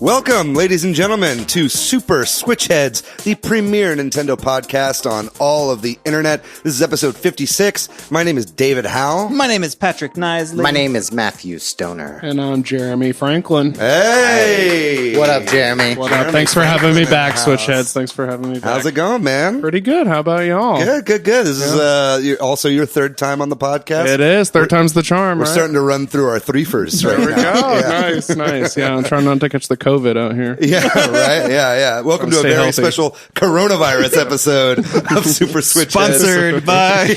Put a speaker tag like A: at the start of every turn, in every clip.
A: Welcome, ladies and gentlemen, to Super Switch Headz, the premier Nintendo podcast on all of the internet. This is episode 56. My name is David Howe.
B: My name is Patrick Nisley.
C: My name is Matthew Stoner.
D: And I'm Jeremy Franklin.
A: Hey!
C: What up, Jeremy?
D: What up? Thanks for having me back, Switch Headz. Thanks for having me back.
A: How's it going, man?
D: Pretty good. How about y'all?
A: Good. This is also your third time on the podcast.
D: It is. Third time's the charm,
A: We're
D: right?
A: starting to run through our threefers right
D: There we
A: now.
D: go. Nice. Yeah, I'm trying not to catch the COVID out here.
A: Yeah, right? Yeah. Welcome to a
D: Stay
A: very
D: healthy.
A: special coronavirus episode of Super Switch
B: Sponsored by...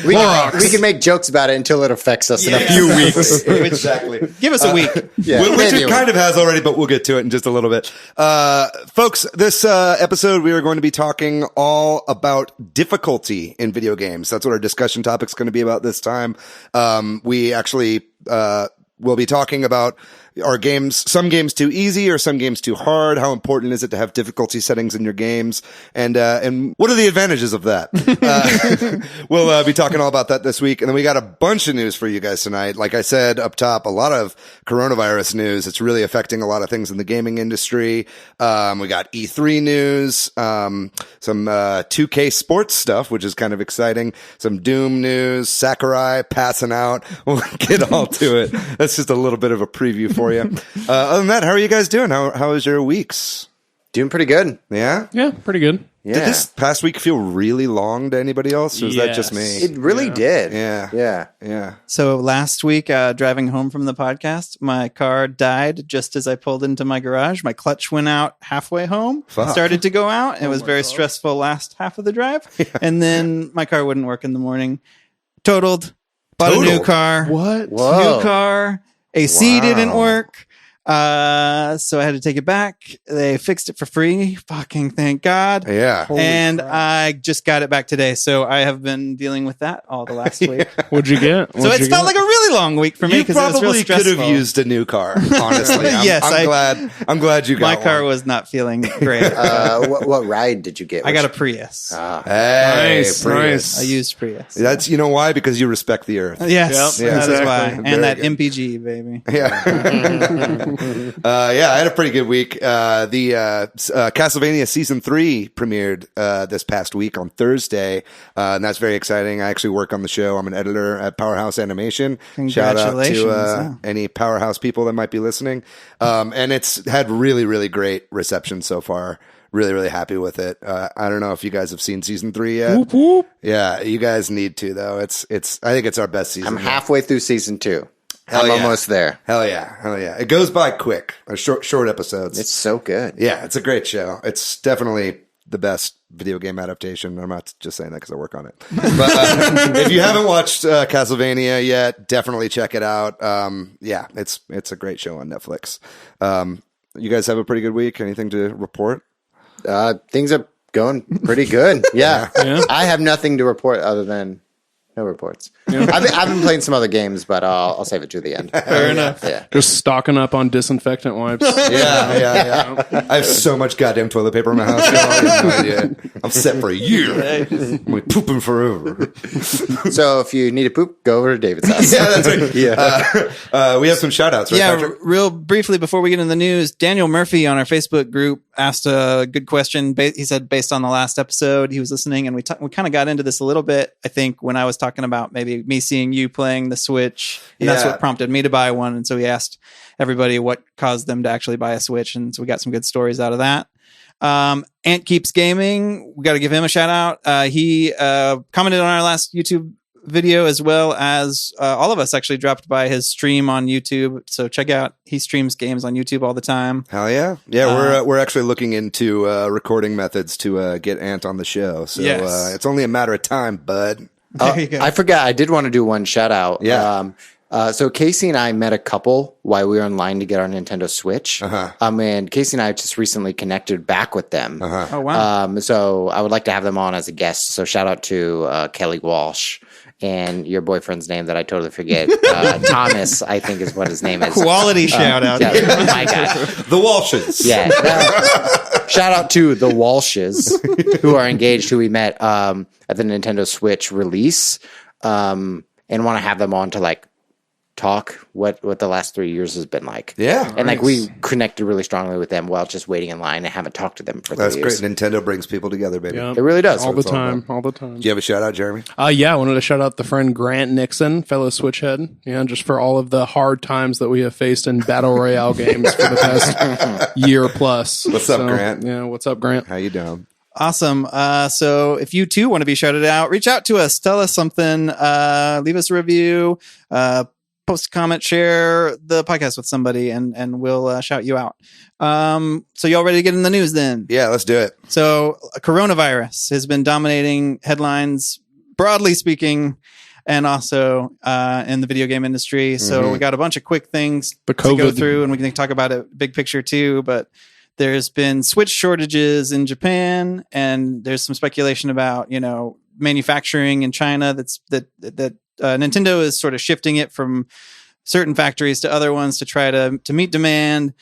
C: We can make jokes about it until it affects us in a few weeks.
A: Exactly.
B: Give us a week.
C: Yeah,
A: Which
C: maybe
A: it kind of has already, but we'll get to it in just a little bit. Folks, this episode, we are going to be talking all about difficulty in video games. That's what our discussion topic's going to be about this time. We actually will be talking about are some games too easy or some games too hard? How important is it to have difficulty settings in your games? And what are the advantages of that? We'll be talking all about that this week. And then we got a bunch of news for you guys tonight. Like I said up top, a lot of coronavirus news. It's really affecting a lot of things in the gaming industry. We got E3 news, some 2K sports stuff, which is kind of exciting. Some Doom news, Sakurai passing out. We'll get all to it. That's just a little bit of a preview for you. Other than that, how are you guys doing? How was your weeks?
C: Doing pretty good.
A: Yeah?
D: Yeah, pretty good.
C: Yeah.
A: Did this past week feel really long to anybody else? Or was that just me?
C: It really did.
A: Yeah.
B: So last week, driving home from the podcast, my car died just as I pulled into my garage. My clutch went out halfway home, started to go out. It was very stressful last half of the drive. And then my car wouldn't work in the morning. Totaled. Bought a new car.
D: What?
C: Whoa.
B: New car. AC didn't work. So I had to take it back. They fixed it for free. Fucking thank God.
A: Yeah.
B: And I just got it back today. So I have been dealing with that all the last week.
D: What'd you get?
B: So it's felt like a really long week for me
A: You
B: because it was real
A: probably could
B: stressful.
A: have used a new car, honestly.
B: Yes,
A: I'm glad you got
B: My car
A: one.
B: was not feeling great.
C: What ride did you get?
B: I got a Prius.
A: Hey,
D: Nice,
A: Prius.
B: I used Prius.
A: That's, you know why? Because you respect the earth.
B: Yes,
D: Yep,
B: that is
A: exactly.
B: why.
A: Very
B: And that
A: good.
B: MPG, baby.
A: Yeah. Yeah, I had a pretty good week. The Castlevania Season 3 premiered this past week on Thursday, and that's very exciting. I actually work on the show. I'm an editor at Powerhouse Animation. Shout out
B: Congratulations.
A: to any Powerhouse people that might be listening. And it's had really, really great reception so far. Really, really happy with it. I don't know if you guys have seen Season 3 yet.
D: Whoop, whoop.
A: Yeah, you guys need to, though. I think it's our best season.
C: I'm halfway through season 2. I'm
A: yeah.
C: almost there.
A: Hell yeah. It goes by quick. Short episodes.
C: It's so good.
A: Yeah, it's a great show. It's definitely the best video game adaptation. I'm not just saying that because I work on it. But if you haven't watched Castlevania yet, definitely check it out. Yeah, it's a great show on Netflix. You guys have a pretty good week? Anything to report?
C: Things are going pretty good. Yeah.
D: Yeah.
C: I have nothing to report other than no reports. I've been playing some other games, but I'll save it to the end.
B: Fair enough.
C: Yeah.
D: Just stocking up on disinfectant wipes.
A: Yeah. I have so much goddamn toilet paper in my house. You have no idea. I'm set for a year. I'm like pooping forever.
C: So if you need to poop, go over to David's house.
A: Yeah, that's right. We have some shout outs, right,
B: Yeah,
A: Patrick?
B: real briefly before we get into the news, Daniel Murphy on our Facebook group asked a good question. He said, based on the last episode, he was listening, and we kind of got into this a little bit, I think, when I was talking about maybe me seeing you playing the Switch, and that's what prompted me to buy one. And so he asked everybody what caused them to actually buy a Switch, and so we got some good stories out of that. Ant Keeps Gaming, we got to give him a shout out. He commented on our last YouTube video, as well as all of us actually dropped by his stream on YouTube. So check out, he streams games on YouTube all the time.
A: Hell yeah. Yeah, we're actually looking into recording methods to get Ant on the show. So
B: Yes.
A: it's only a matter of time, bud.
B: There you go.
C: I forgot. I did want to do one shout out.
A: Yeah.
C: So Casey and I met a couple while we were in line to get our Nintendo Switch. And Casey and I just recently connected back with them.
B: Oh, wow.
C: So I would like to have them on as a guest. So shout out to Kelly Walsh and your boyfriend's name that I totally forget. Thomas, I think is what his name is.
B: Quality shout out.
C: Yeah, my God.
A: The Walshes.
C: Yeah. Shout out to the Walshes who are engaged, who we met at the Nintendo Switch release, and want to have them on to like talk what the last 3 years has been like.
A: Yeah.
C: And like we connected really strongly with them while just waiting in line and haven't talked to them for 3
A: That's
C: years.
A: great. Nintendo brings people together, baby.
D: Yeah.
C: It really does.
D: all the
A: all
D: time.
A: about.
D: All the time.
A: Do you have a shout out, Jeremy?
D: Yeah, I wanted to shout out the friend Grant Nixon, fellow Switch head. Yeah, just for all of the hard times that we have faced in battle royale games for the past year plus.
A: What's up, Grant?
D: Yeah, what's up, Grant?
A: How you doing?
B: Awesome. So if you too want to be shouted out, reach out to us, tell us something, leave us a review, post a comment, share the podcast with somebody, and we'll shout you out. So y'all ready to get in the news then?
A: Yeah, let's do it.
B: So coronavirus has been dominating headlines, broadly speaking, and also in the video game industry. So we got a bunch of quick things
D: The
B: to go
D: COVID.
B: through, and we can talk about it big picture too. But there's been Switch shortages in Japan, and there's some speculation about manufacturing in China. That Nintendo is sort of shifting it from certain factories to other ones to try to meet demand.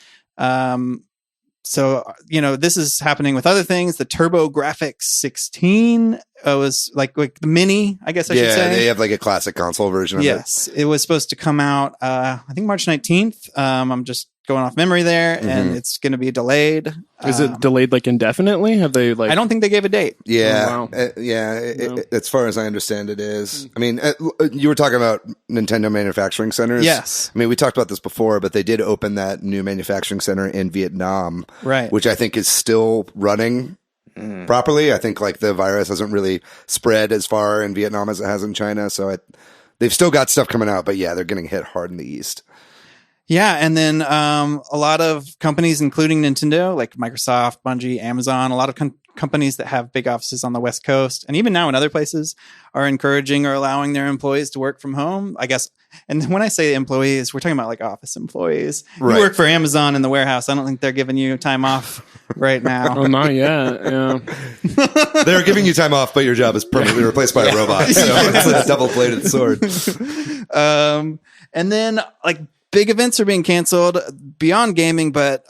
B: So this is happening with other things. The TurboGrafx 16 was like the mini, I guess I should say.
A: They have like a classic console version of it.
B: Yes, it was supposed to come out, I think March 19th. I'm just going off memory there, and it's going to be delayed.
D: Is it delayed like indefinitely? Have they like?
B: I don't think they gave a date.
A: Yeah,
D: Oh, wow.
A: as far as I understand, it is. I mean, you were talking about Nintendo manufacturing centers.
B: Yes.
A: I mean, we talked about this before, but they did open that new manufacturing center in Vietnam,
B: Right.
A: which I think is still running properly. I think like the virus hasn't really spread as far in Vietnam as it has in China, so they've still got stuff coming out. But yeah, they're getting hit hard in the East.
B: Yeah, and then a lot of companies, including Nintendo, like Microsoft, Bungie, Amazon, a lot of companies that have big offices on the West Coast, and even now in other places, are encouraging or allowing their employees to work from home, I guess. And when I say employees, we're talking about like office employees.
A: Right.
B: You work for Amazon in the warehouse. I don't think they're giving you time off right now.
D: Oh, not yet. Yeah.
A: They're giving you time off, but your job is permanently replaced by a robot. So it's a double-bladed sword.
B: And then like big events are being canceled beyond gaming, but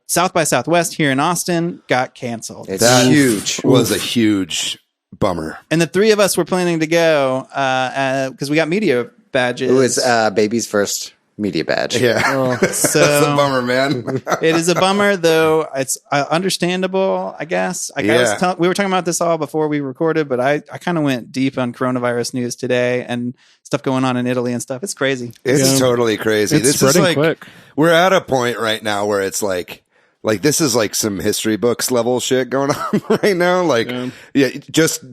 B: South by Southwest here in Austin got canceled.
C: It's
A: That
C: huge.
A: was a huge bummer.
B: And the three of us were planning to go because we got media badges.
C: It was baby's first media badge.
A: Yeah.
B: So
A: That's a bummer, man.
B: it is a bummer, though. It's understandable, I guess. We were talking about this all before we recorded, but I kind of went deep on coronavirus news today and stuff going on in Italy and stuff. It's crazy.
A: It's
D: Yeah.
A: totally crazy.
D: It's
A: This is
D: spreading
A: like,
D: quick.
A: we're at a point right now where it's like this is like some history books level shit going on right now. Like, yeah, just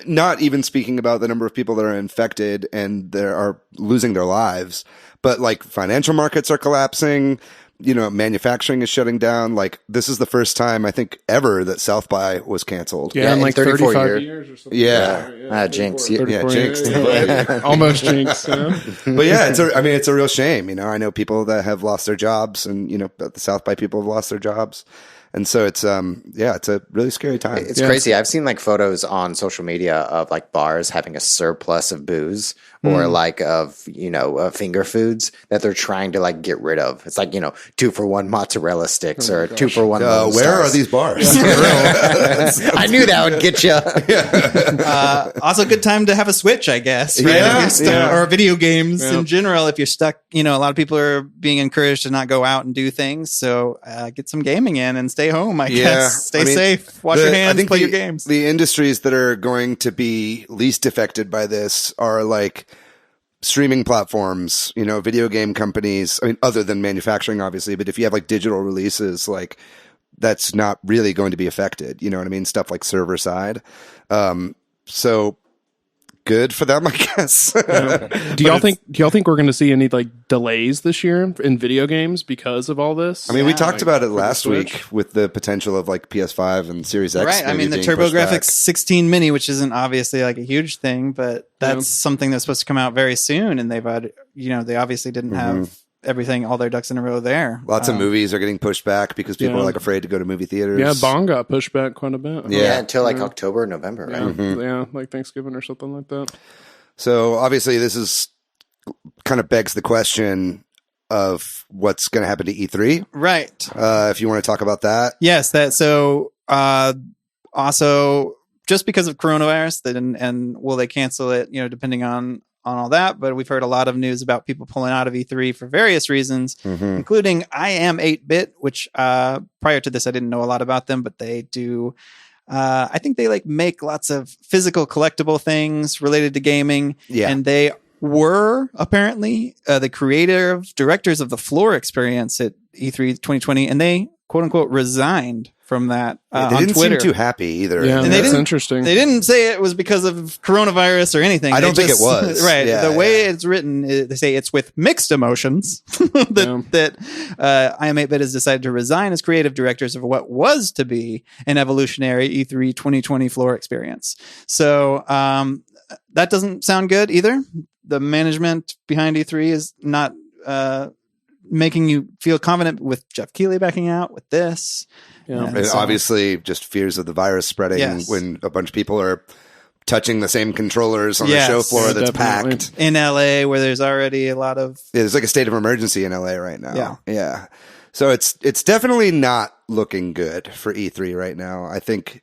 A: not even speaking about the number of people that are infected and they are losing their lives, but like financial markets are collapsing. Manufacturing is shutting down. Like, this is the first time I think ever that South by was canceled.
D: Yeah, in
C: in
D: like
C: 34
D: 35
C: years.
D: years or something.
A: Yeah.
C: Jinx.
D: 34
A: Yeah,
D: years.
A: jinxed.
D: Almost jinx. Yeah.
A: But yeah, it's a real shame. I know people that have lost their jobs, and the South by people have lost their jobs, and so it's it's a really scary time.
C: It's crazy. I've seen like photos on social media of like bars having a surplus of booze or like of, finger foods that they're trying to like get rid of. It's like, 2-for-1 mozzarella sticks or 2-for-1. Lone
A: where are
C: Stars.
A: these bars?
C: I knew that would get you.
B: Also, a good time to have a Switch, I guess, right?
A: Yeah,
B: If you're stuck,
A: yeah.
B: or video games in general. If you're stuck, a lot of people are being encouraged to not go out and do things. So get some gaming in and stay home, I guess. Stay safe. Wash your hands, play your games.
A: The industries that are going to be least affected by this are like streaming platforms, video game companies. I mean, other than manufacturing, obviously, but if you have like digital releases, like that's not really going to be affected. You know what I mean? Stuff like server side. So good for them, I guess.
D: Do y'all think we're going to see any like delays this year in video games because of all this?
A: I mean, we talked about it
D: the
A: last
D: Switch.
A: week with the potential of like PS5 and Series X.
B: Right. I mean, the
A: maybe being pushed back.
B: TurboGrafx 16 mini, which isn't obviously like a huge thing, but that's something that's supposed to come out very soon. And they've had, they obviously didn't have everything, all their ducks in a row there.
A: Lots of movies are getting pushed back because people
D: Yeah.
A: are like afraid to go to movie theaters.
D: Yeah, Bong got pushed back quite a bit.
C: Yeah, until like October, November, right?
D: Yeah, like Thanksgiving or something like that.
A: So obviously this is kind of begs the question of what's going to happen to E3.
B: Right.
A: If you want to talk about that.
B: Yes. Also, just because of coronavirus, and will they cancel it? Depending on all that. But we've heard a lot of news about people pulling out of E3 for various reasons, including I Am 8-Bit, which prior to this I didn't know a lot about them, but they do. I think they make lots of physical collectible things related to gaming.
A: Yeah.
B: And they were apparently the creative directors of the floor experience at E3 2020, and they quote unquote resigned from that
A: They
B: on
A: didn't
B: Twitter.
A: seem too happy either.
D: Yeah,
B: And they
D: that's
B: didn't-
D: interesting.
B: They didn't say it was because of coronavirus or anything.
A: I
B: They
A: don't think
B: just-
A: it was.
B: Right.
A: Yeah,
B: the way it's written, they say it's with mixed emotions that I Am 8-Bit has decided to resign as creative directors of what was to be an evolutionary E3 2020 floor experience. So that doesn't sound good either. The management behind E3 is not making you feel confident with Jeff Keighley backing out with this.
D: Yeah.
B: And
A: And
B: so-
A: obviously, just fears of the virus spreading
B: Yes.
A: when a bunch of people are touching the same controllers on
B: Yes.
A: the show floor
D: Yeah,
A: that's
D: definitely.
A: packed.
B: in LA, where there's already a lot of
A: Yeah, there's like a state of emergency in LA right now.
B: Yeah.
A: Yeah. So it's definitely not looking good for E3 right now. I think,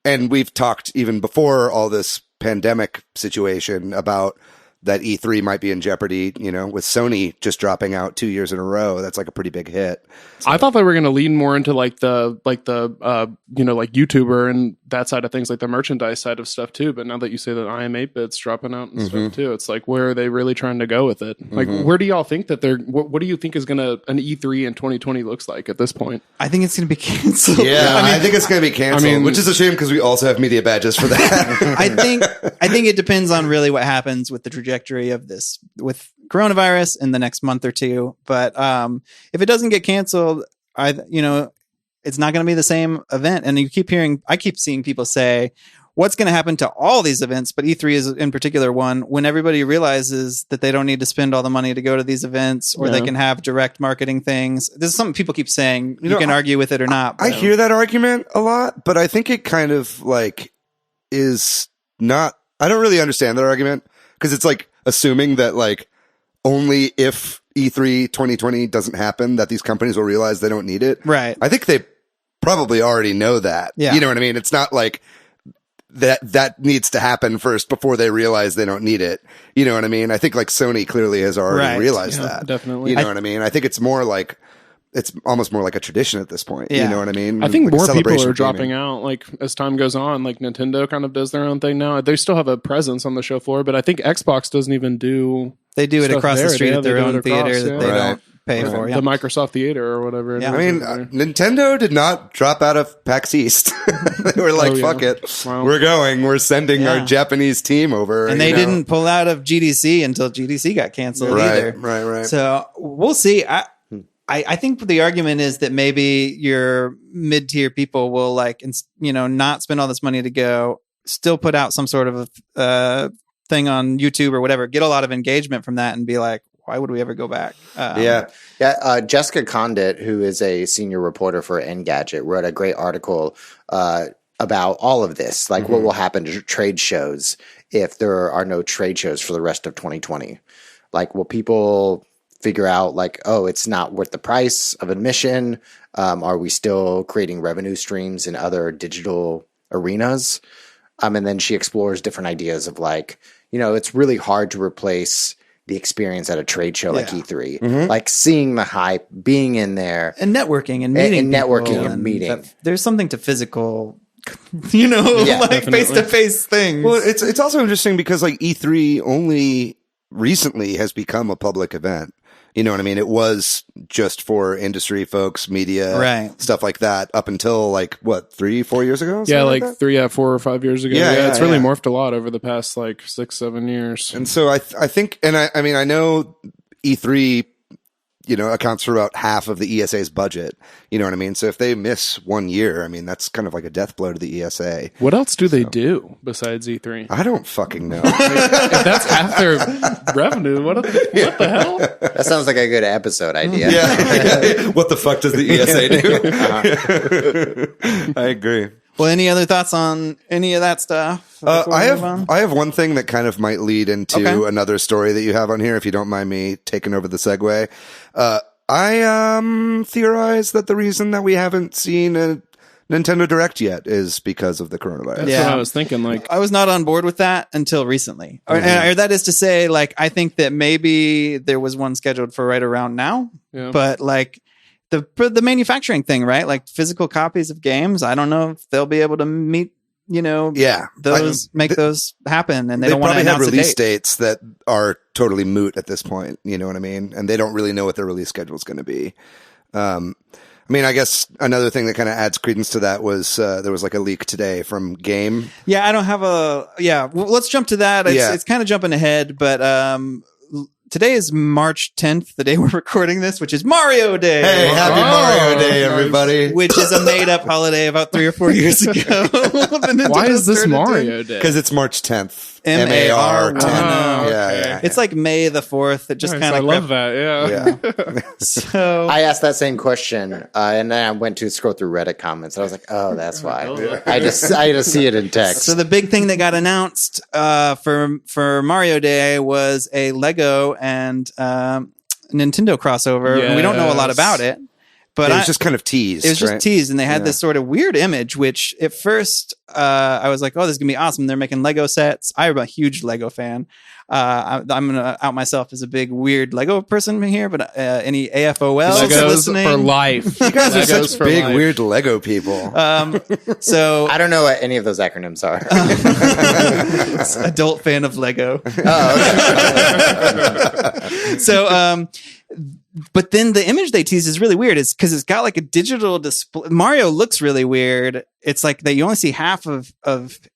A: and we've talked even before all this pandemic situation about that E3 might be in jeopardy, with Sony just dropping out 2 years in a row. That's like a pretty big hit.
D: I thought they were going to lean more into the YouTuber and that side of things, like the merchandise side of stuff too. But now that you say that I Am 8-Bit's dropping out and stuff too, it's like, where are they really trying to go with it? Like, where do y'all think that what do you think is an E3 in 2020 looks like at this point?
B: I think it's going to be canceled.
A: Yeah, I think it's going to be canceled, which is a shame because we also have media badges for that.
B: I think it depends on really what happens with the trajectory of this with coronavirus in the next month or two. But if it doesn't get canceled, it's not going to be the same event. And I keep seeing people say, what's going to happen to all these events? But E3 is in particular one when everybody realizes that they don't need to spend all the money to go to these events, or they can have direct marketing things. This is something people keep saying. You can argue with it or not.
A: I hear that argument a lot, but I think it kind of is not, I don't really understand that argument because it's assuming that only if E3 2020 doesn't happen that these companies will realize they don't need it.
B: Right.
A: I think they probably already know that.
B: Yeah.
A: You know what I mean? It's not like that needs to happen first before they realize they don't need it. You know what I mean? I think Sony clearly has already realized that.
D: Definitely.
A: You know what I mean? I think it's more it's almost more like a tradition at this point.
B: Yeah.
A: You know what I mean?
D: I think
A: Like a
D: more people
A: celebration
D: are
A: of
D: dropping
A: gaming.
D: out as time goes on. Nintendo kind of does their own thing now. They still have a presence on the show floor, but I think Xbox doesn't even do.
B: They do it
D: stuff
B: across the
D: there.
B: street
D: Yeah,
B: at their
D: they do
B: own
D: it across,
B: theater that
D: yeah.
B: they
A: Right.
B: don't pay for. Yeah.
D: The Microsoft Theater or whatever.
B: Yeah.
A: I mean, Nintendo did not drop out of PAX East. They were like,
D: Oh, yeah.
A: fuck it.
D: Wow.
A: We're going. We're sending
B: Yeah.
A: our Japanese team over.
B: And they didn't pull out of GDC until GDC got canceled either.
A: Right.
B: So we'll see. I think the argument is that maybe your mid-tier people will not spend all this money to go, still put out some sort of a thing on YouTube or whatever, get a lot of engagement from that and be like, why would we ever go back?
A: Yeah.
C: Jessica Condit, who is a senior reporter for Engadget, wrote a great article about all of this, what will happen to trade shows if there are no trade shows for the rest of 2020. Will people figure out it's not worth the price of admission? Are we still creating revenue streams in other digital arenas? And then she explores different ideas of it's really hard to replace the experience at a trade show like E3, seeing the hype, being in there,
B: and networking and meeting
C: and networking
B: people
C: and meeting.
B: There's something to physical,
C: Yeah,
B: face-to-face things.
A: Well, it's also interesting because E3 only recently has become a public event. You know what I mean? It was just for industry folks, media,
B: Right.
A: stuff like that up until 3-4 years ago?
D: Yeah,
A: Something that?
D: 4 or 5 years ago.
A: Yeah,
D: It's really
A: yeah.
D: morphed a lot over the past 6-7 years.
A: And so I think, and I mean, I know E3, accounts for about half of the ESA's budget. You know what I mean? So if they miss 1 year, I mean, that's kind of like a death blow to the ESA.
D: What else do they do besides E3?
A: I don't fucking know.
D: If that's half their revenue, what the hell?
C: That sounds like a good episode idea.
A: Yeah. What the fuck does the ESA do? I agree.
B: Well, any other thoughts on any of that stuff?
A: I have one thing that kind of might lead into another story that you have on here, if you don't mind me taking over the segue. I theorize that the reason that we haven't seen a Nintendo Direct yet is because of the coronavirus.
D: That's what I was thinking. Like,
B: I was not on board with that until recently. Or that is to say, like, I think that maybe there was one scheduled for right around now, but like the manufacturing thing, right? Like physical copies of games. I don't know if they'll be able to meet, make those happen, and they don't want to announce
A: have release
B: a date.
A: dates that are totally moot at this point. You know what I mean? And they don't really know what their release schedule is going to be. I mean, I guess another thing that kind of adds credence to that was there was like a leak today from Game.
B: Yeah, I don't have a. Yeah, well, let's jump to that. It's kind of jumping ahead, but today is March 10th, the day we're recording this, which is Mario Day.
A: Hey, happy Mario Day, everybody!
B: Which is a made-up holiday about 3 or 4 years ago.
D: Why is this Mario Day?
A: Because it's March 10th.
B: MAR 10.
A: Yeah.
B: It's like May the 4th. It just kind of.
D: I love that. Yeah.
B: So
C: I asked that same question, and then I went to scroll through Reddit comments. And I was like, "Oh, that's why." I just see it in text.
B: So the big thing that got announced for Mario Day was a Lego and Nintendo crossover. And we don't know a lot about it. But
A: it was just kind of teased.
B: It was just teased, and they had this sort of weird image, which at first I was like, "Oh, this is gonna be awesome." They're making Lego sets. I'm a huge Lego fan. I'm gonna out myself as a big weird Lego person here, but any AFOLs listening
D: for life.
A: You guys are such big weird Lego people.
B: So
C: I don't know what any of those acronyms are.
B: Adult fan of Lego.
C: Oh, okay.
B: So but then the image they tease is really weird. It's because it's got like a digital display. Mario looks really weird. It's like that you only see half of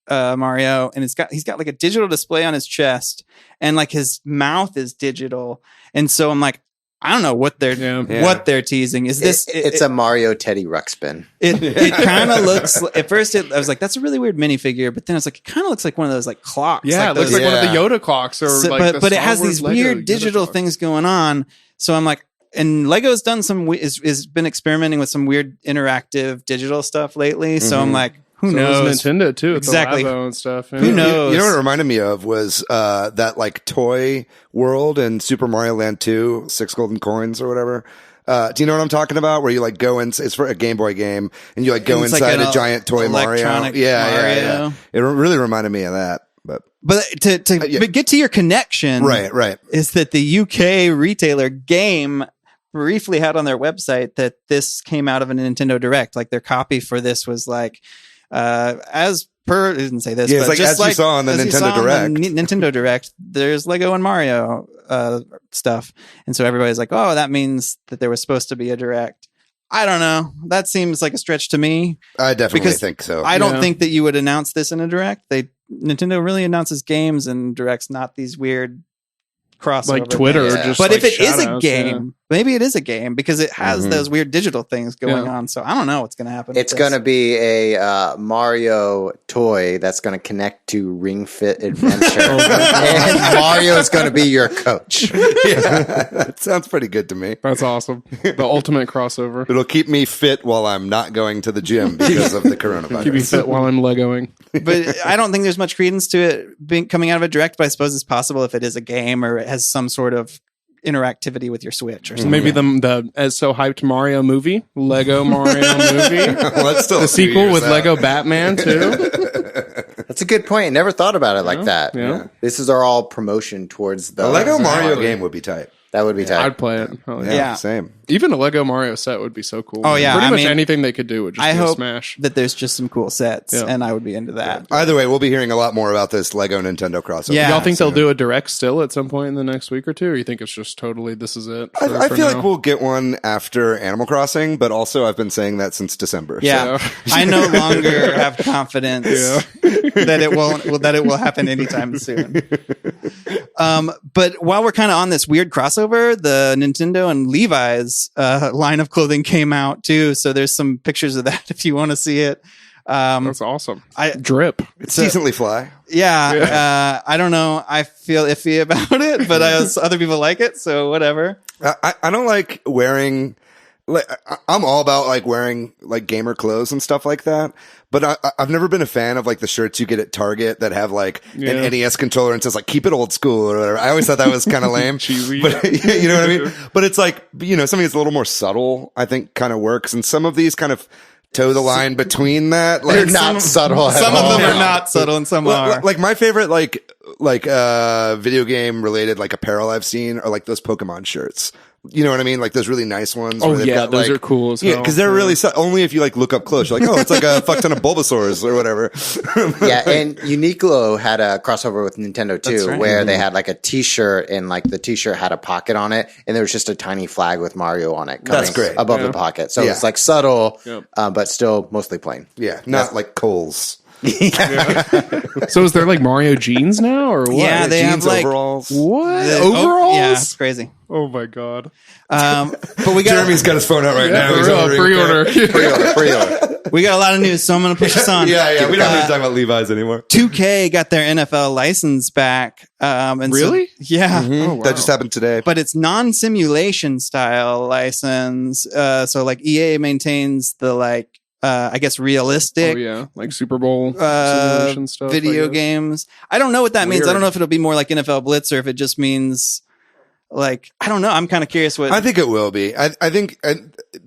B: Mario, and he's got like a digital display on his chest, and like his mouth is digital. And so I'm like, I don't know what they're teasing. Is this?
C: It's a Mario Teddy Ruxpin.
B: It kind of looks. At first, I was like, "That's a really weird minifigure," but then it's like, it kind of looks like one of those like clocks.
D: Yeah,
B: like
D: it looks like one of the Yoda clocks,
B: but it has these weird digital things going on. So I'm like, and Lego's done is been experimenting with some weird interactive digital stuff lately. So I'm like, who knows?
D: Nintendo too,
B: exactly,
D: the Labo and stuff. Yeah.
B: Who knows?
A: You know what it reminded me of was that like toy world in Super Mario Land 2, 6 golden coins or whatever. Do you know what I'm talking about? Where you like go in, it's for a Game Boy game, and you like go inside a giant toy Mario. Yeah. It really reminded me of that.
B: But to get to your connection,
A: right,
B: is that the UK retailer Game briefly had on their website that this came out of a Nintendo Direct. Like their copy for this was like, as per, it didn't say this,
A: but
B: it's
A: like
B: just
A: as you saw on the Nintendo Direct.
B: Nintendo Direct, there's Lego and Mario stuff. And so everybody's like, oh, that means that there was supposed to be a Direct. I don't know. That seems like a stretch to me.
A: I definitely think so.
B: I don't think that you would announce this in a Direct. Nintendo really announces games and Directs, not these weird crossover
D: like Twitter.
B: Things.
D: Just
B: but
D: like
B: if it is a
D: outs,
B: game, maybe it is a game because it has those weird digital things going on. So I don't know what's going to happen.
C: It's going to be a Mario toy that's going to connect to Ring Fit Adventure, and Mario is going to be your coach.
A: It sounds pretty good to me.
D: That's awesome. The ultimate crossover.
A: It'll keep me fit while I'm not going to the gym because of the coronavirus.
D: Keep me fit while I'm Legoing.
B: But I don't think there's much credence to it coming out of a Direct. But I suppose it's possible if it is a game or it has some sort of interactivity with your Switch or something.
D: Maybe the as so hyped Mario movie, Lego Mario movie.
A: Well, that's still
D: the sequel with Lego Batman too.
C: That's a good point. Never thought about it like that.
D: Yeah.
C: This is our all promotion towards the
A: Lego Mario game would be tight.
C: That would be tight.
D: I'd play it. Oh,
B: yeah,
A: same.
D: Even a Lego Mario set would be so cool.
B: Oh yeah,
D: pretty much anything they could do would just
B: be
D: a
B: hope
D: smash.
B: That there's just some cool sets, and I would be into that.
A: Either way, we'll be hearing a lot more about this Lego Nintendo crossover.
B: Yeah.
D: Y'all think they'll do a Direct still at some point in the next week or two, or you think it's just totally this is it?
A: I feel like we'll get one after Animal Crossing, but also I've been saying that since December.
B: Yeah, so. I no longer have confidence that it will happen anytime soon. But while we're kind of on this weird crossover, the Nintendo and Levi's line of clothing came out too. So there's some pictures of that if you want to see it.
D: That's awesome. Drip.
A: It's decently fly.
B: Yeah. I don't know. I feel iffy about it, but other people like it. So whatever.
A: I don't like wearing like I'm all about like wearing like gamer clothes and stuff like that, but I've never been a fan of like the shirts you get at Target that have like an NES controller and says like keep it old school or whatever. I always thought that was kind of lame,
D: Cheesy.
A: but you know what I mean? But it's like, you know, something that's a little more subtle, I think kind of works. And some of these kind of toe the line between that. Like
C: They're not subtle at
B: Some
C: all.
B: of them are not subtle and some are.
A: like my favorite like video game related like apparel I've seen are like those Pokemon shirts. You know what I mean? Like those really nice ones.
D: Oh
A: where they've
D: yeah,
A: got,
D: those
A: like,
D: are cool as
A: yeah,
D: hell.
A: because they're really only if you like look up close. You're like, oh, it's like a fuck ton of Bulbasaurs or whatever.
C: Yeah, and Uniqlo had a crossover with Nintendo too,
B: right.
C: where they had like a T-shirt and like the T-shirt had a pocket on it, and there was just a tiny flag with Mario on it.
A: That's great.
C: Above the pocket, so
A: Yeah.
C: it's like subtle,
D: Yep.
C: but still mostly plain.
A: Yeah, not like Kohl's.
D: So is there like Mario jeans now or what?
B: Yeah, they have
A: Jeans,
B: like
A: overalls.
D: What?
B: the-
D: Overalls?
B: yeah, it's crazy.
D: Oh my god.
B: But we got
A: Jeremy's got his phone out right now. He's ordering.
D: pre-order.
C: Pre-order.
B: we got a lot of news, so I'm going to push us on.
A: Yeah. We don't need to talk about Levi's anymore.
B: 2K got their NFL license back. And
D: Really?
B: yeah.
D: Oh, wow.
A: That just happened today.
B: But it's non-simulation style license. So like EA maintains the like I guess realistic
D: Oh yeah, like Super Bowl simulation stuff. I
B: video
D: guess.
B: games. I don't know what that means. I
D: Weird.
B: don't know if it'll be more like NFL Blitz or if it just means like I don't know. I'm kind of curious what
A: I think it will be. I think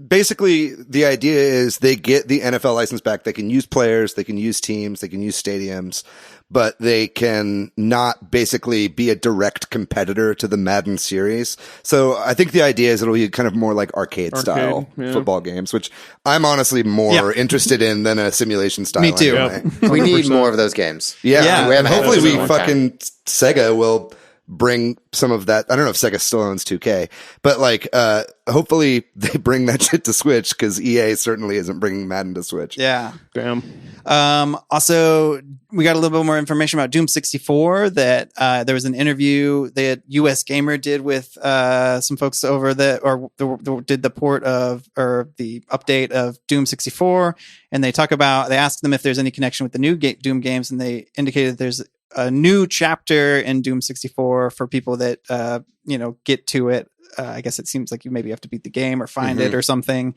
A: basically the idea is they get the NFL license back. They can use players, they can use teams, they can use stadiums, but they can not basically be a direct competitor to the Madden series. So I think the idea is it'll be kind of more like arcade style
D: yeah.
A: football games, which I'm honestly more interested in than a simulation style.
B: Me too.
A: Anyway.
C: We need
D: 100%.
C: more of those games.
A: Yeah.
B: Yeah.
C: We haven't had
A: Hopefully
C: those in
A: we
C: a long time.
A: fucking Sega will bring some of that. I don't know if Sega still owns 2K, but like, hopefully they bring that shit to Switch because EA certainly isn't bringing Madden to Switch.
B: yeah.
D: Damn.
B: Also, we got a little bit more information about Doom 64 that there was an interview that US Gamer did with some folks over did the port of or the update of Doom 64, and they asked them if there's any connection with the new Doom games, and they indicated there's a new chapter in Doom 64 for people that get to it. I guess it seems like you maybe have to beat the game or find it or something.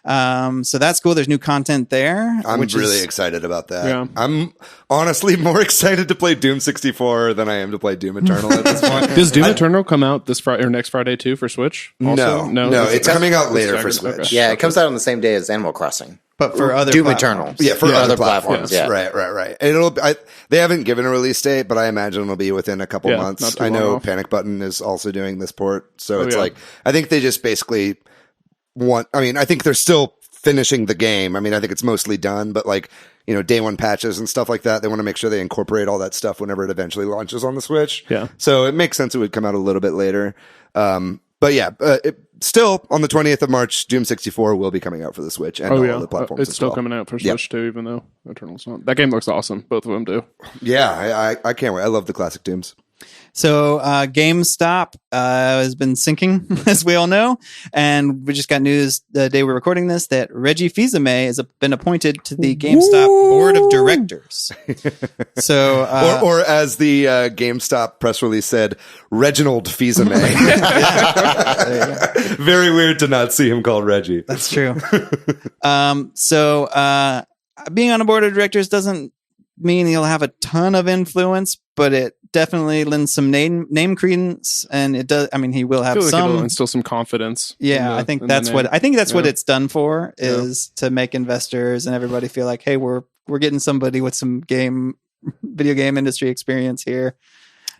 B: So that's cool. There's new content there.
A: I'm
B: which
A: really
B: is,
A: excited about that.
D: Yeah.
A: I'm honestly more excited to play Doom 64 than I am to play Doom Eternal at this point.
D: Does Doom Eternal come out this Friday or next Friday too for Switch? Also?
A: No, it's coming out later for Switch.
D: Okay.
C: Yeah, it comes out on the same day as Animal Crossing.
B: but for other
C: Doom
B: platforms.
C: Eternal.
A: Yeah, for other platforms.
C: Yeah.
A: Right. They haven't given a release date, but I imagine it'll be within a couple
D: Yeah, not
A: months.
D: too
A: I
D: long
A: know
D: off.
A: Panic Button is also doing this port, so it's
D: yeah.
A: like I think they just basically I think they're still finishing the game. I mean, I think it's mostly done, but like, day one patches and stuff like that, they want to make sure they incorporate all that stuff whenever it eventually launches on the Switch.
D: Yeah.
A: So it makes sense it would come out a little bit later. But yeah, still on the 20th of March, Doom 64 will be coming out for the Switch and all the platforms.
D: It's
A: as
D: still
A: well.
D: coming out for
A: Yep.
D: Switch too, even though Eternal's not. That game looks awesome. Both of them do.
A: Yeah, I can't wait. I love the classic Dooms.
B: So GameStop has been sinking, as we all know, and we just got news the day we're recording this that Reggie Fils-Aimé has been appointed to the GameStop board of directors. So,
A: Or as the GameStop press release said, Reginald Fils-Aimé. Very weird to not see him called Reggie.
B: that's true. So being on a board of directors doesn't mean he'll have a ton of influence, but it definitely lends some name credence, and it does. I mean, he will
D: I
B: have
D: feel like it'll
B: some.
D: instill some confidence.
B: Yeah, I think that's what
D: Yeah.
B: it's done for, is to make investors and everybody feel like, hey, we're getting somebody with some video game industry experience here.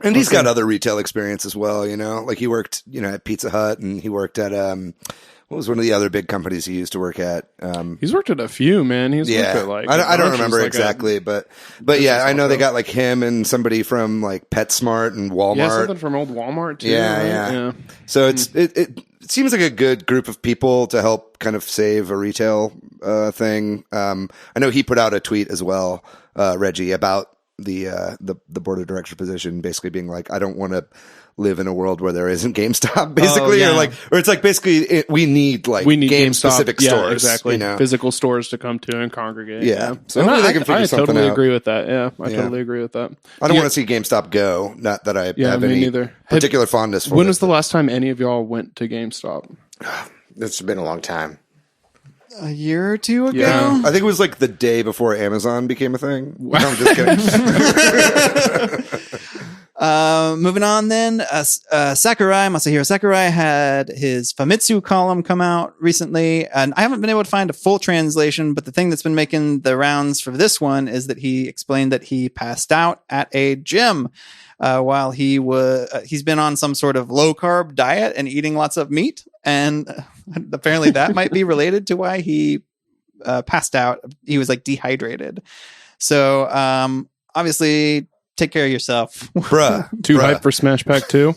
A: And he's got other retail experience as well, like he worked, at Pizza Hut, and he worked at, what was one of the other big companies he used to work at?
D: He's worked at a few, man. He's worked
A: Yeah,
D: at like
A: I don't
D: bunches,
A: remember
D: like
A: exactly, but yeah, I know they got like him and somebody from like PetSmart and Walmart.
D: Yeah, something from old Walmart too.
A: Yeah,
D: right?
A: yeah. So it seems like a good group of people to help kind of save a retail thing. I know he put out a tweet as well, Reggie, about the board of director position, basically being like, I don't want to live in a world where there isn't GameStop, basically,
B: yeah.
A: or it's like basically we need game specific
D: yeah,
A: stores,
D: exactly. Physical stores to come to and congregate.
A: Yeah. So
D: And
A: hopefully they can figure
D: I
A: something
D: totally
A: out.
D: agree with that. Yeah, I totally agree with that.
A: I don't want to see GameStop go. Not that I have
D: me
A: any
D: neither.
A: particular fondness for
D: When
A: it.
D: was the last time any of y'all went to GameStop?
C: It's been a long time.
B: A year or two ago.
D: Yeah.
A: I think it was like the day before Amazon became a thing. No, I'm just kidding.
B: Moving on then, Masahiro Sakurai had his Famitsu column come out recently, and I haven't been able to find a full translation, but the thing that's been making the rounds for this one is that he explained that he passed out at a gym while he's been on some sort of low carb diet and eating lots of meat, and apparently that might be related to why he passed out. He was like dehydrated. So obviously, take care of yourself.
D: Too hype for Smash Pack 2?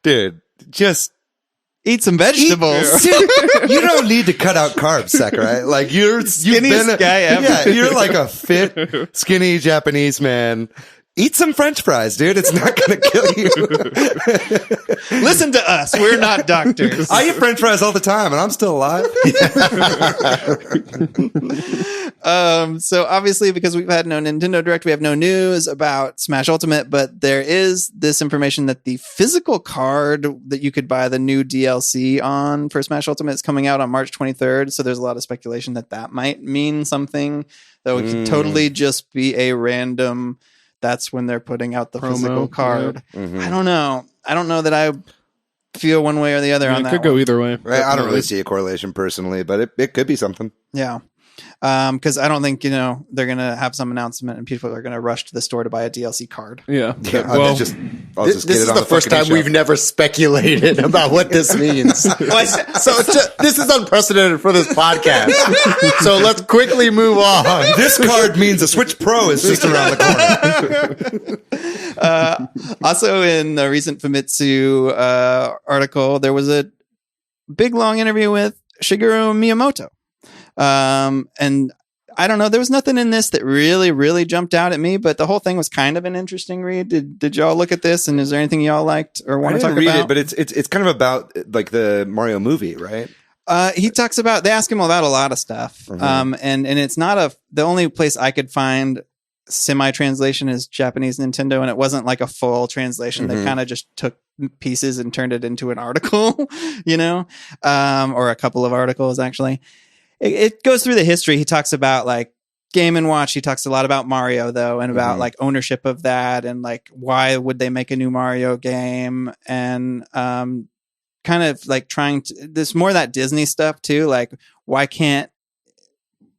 A: Dude, just
B: eat some vegetables.
A: You don't need to cut out carbs, Sakurai. Like you've
B: Skinniest
A: been
B: guy ever.
A: Yeah, you're like a fit, skinny Japanese man. Eat some French fries, dude. It's not going to kill you.
B: Listen to us. We're not doctors.
A: I eat French fries all the time, and I'm still alive.
B: So obviously, because we've had no Nintendo Direct, we have no news about Smash Ultimate, but there is this information that the physical card that you could buy the new DLC on for Smash Ultimate is coming out on March 23rd. So there's a lot of speculation that might mean something, though it could totally just be a random. That's when they're putting out the physical card.
D: Yeah.
A: Mm-hmm.
B: I don't know. I don't know that I feel one way or the other on that.
D: It could go either way.
A: Right? I don't really see a correlation personally, but it could be something.
B: Yeah. Because I don't think, they're going to have some announcement and people are going to rush to the store to buy a DLC card.
D: Yeah.
A: Well, this
C: is the first time we've never speculated about what this means. So this is unprecedented for this podcast. So let's quickly move on.
A: This card means a Switch Pro is just around the corner.
B: Also, in the recent Famitsu article, there was a big, long interview with Shigeru Miyamoto. And I don't know, there was nothing in this that really, really jumped out at me, but the whole thing was kind of an interesting read. Did y'all look at this, and is there anything y'all liked or want to talk about? I didn't
A: read it, but it's kind of about like the Mario movie, right?
B: He talks about, they ask him about a lot of stuff.
A: Mm-hmm.
B: And it's not the only place I could find semi-translation is Japanese Nintendo, and it wasn't like a full translation.
A: Mm-hmm.
B: They kind of just took pieces and turned it into an article, or a couple of articles actually. It goes through the history. He talks about like Game & Watch. He talks a lot about Mario though, and about like ownership of that, and like why would they make a new Mario game, and kind of like there's more of that Disney stuff too. Like why can't,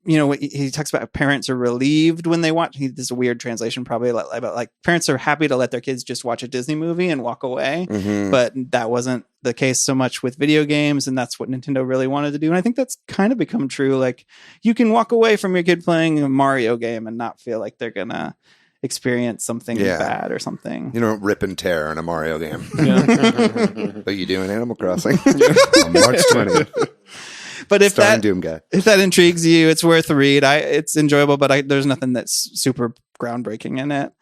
B: he talks about parents are relieved when they watch. This is a weird translation probably, about like parents are happy to let their kids just watch a Disney movie and walk away.
A: Mm-hmm.
B: But that wasn't the case so much with video games, and that's what Nintendo really wanted to do. And I think that's kind of become true. Like you can walk away from your kid playing a Mario game and not feel like they're gonna experience something bad or something.
A: You don't rip and tear in a Mario game.
D: Yeah.
A: But you do in Animal Crossing on March 20th.
B: But if
A: Doom Guy.
B: If that intrigues you, it's worth a read. It's enjoyable, but there's nothing that's super groundbreaking in it.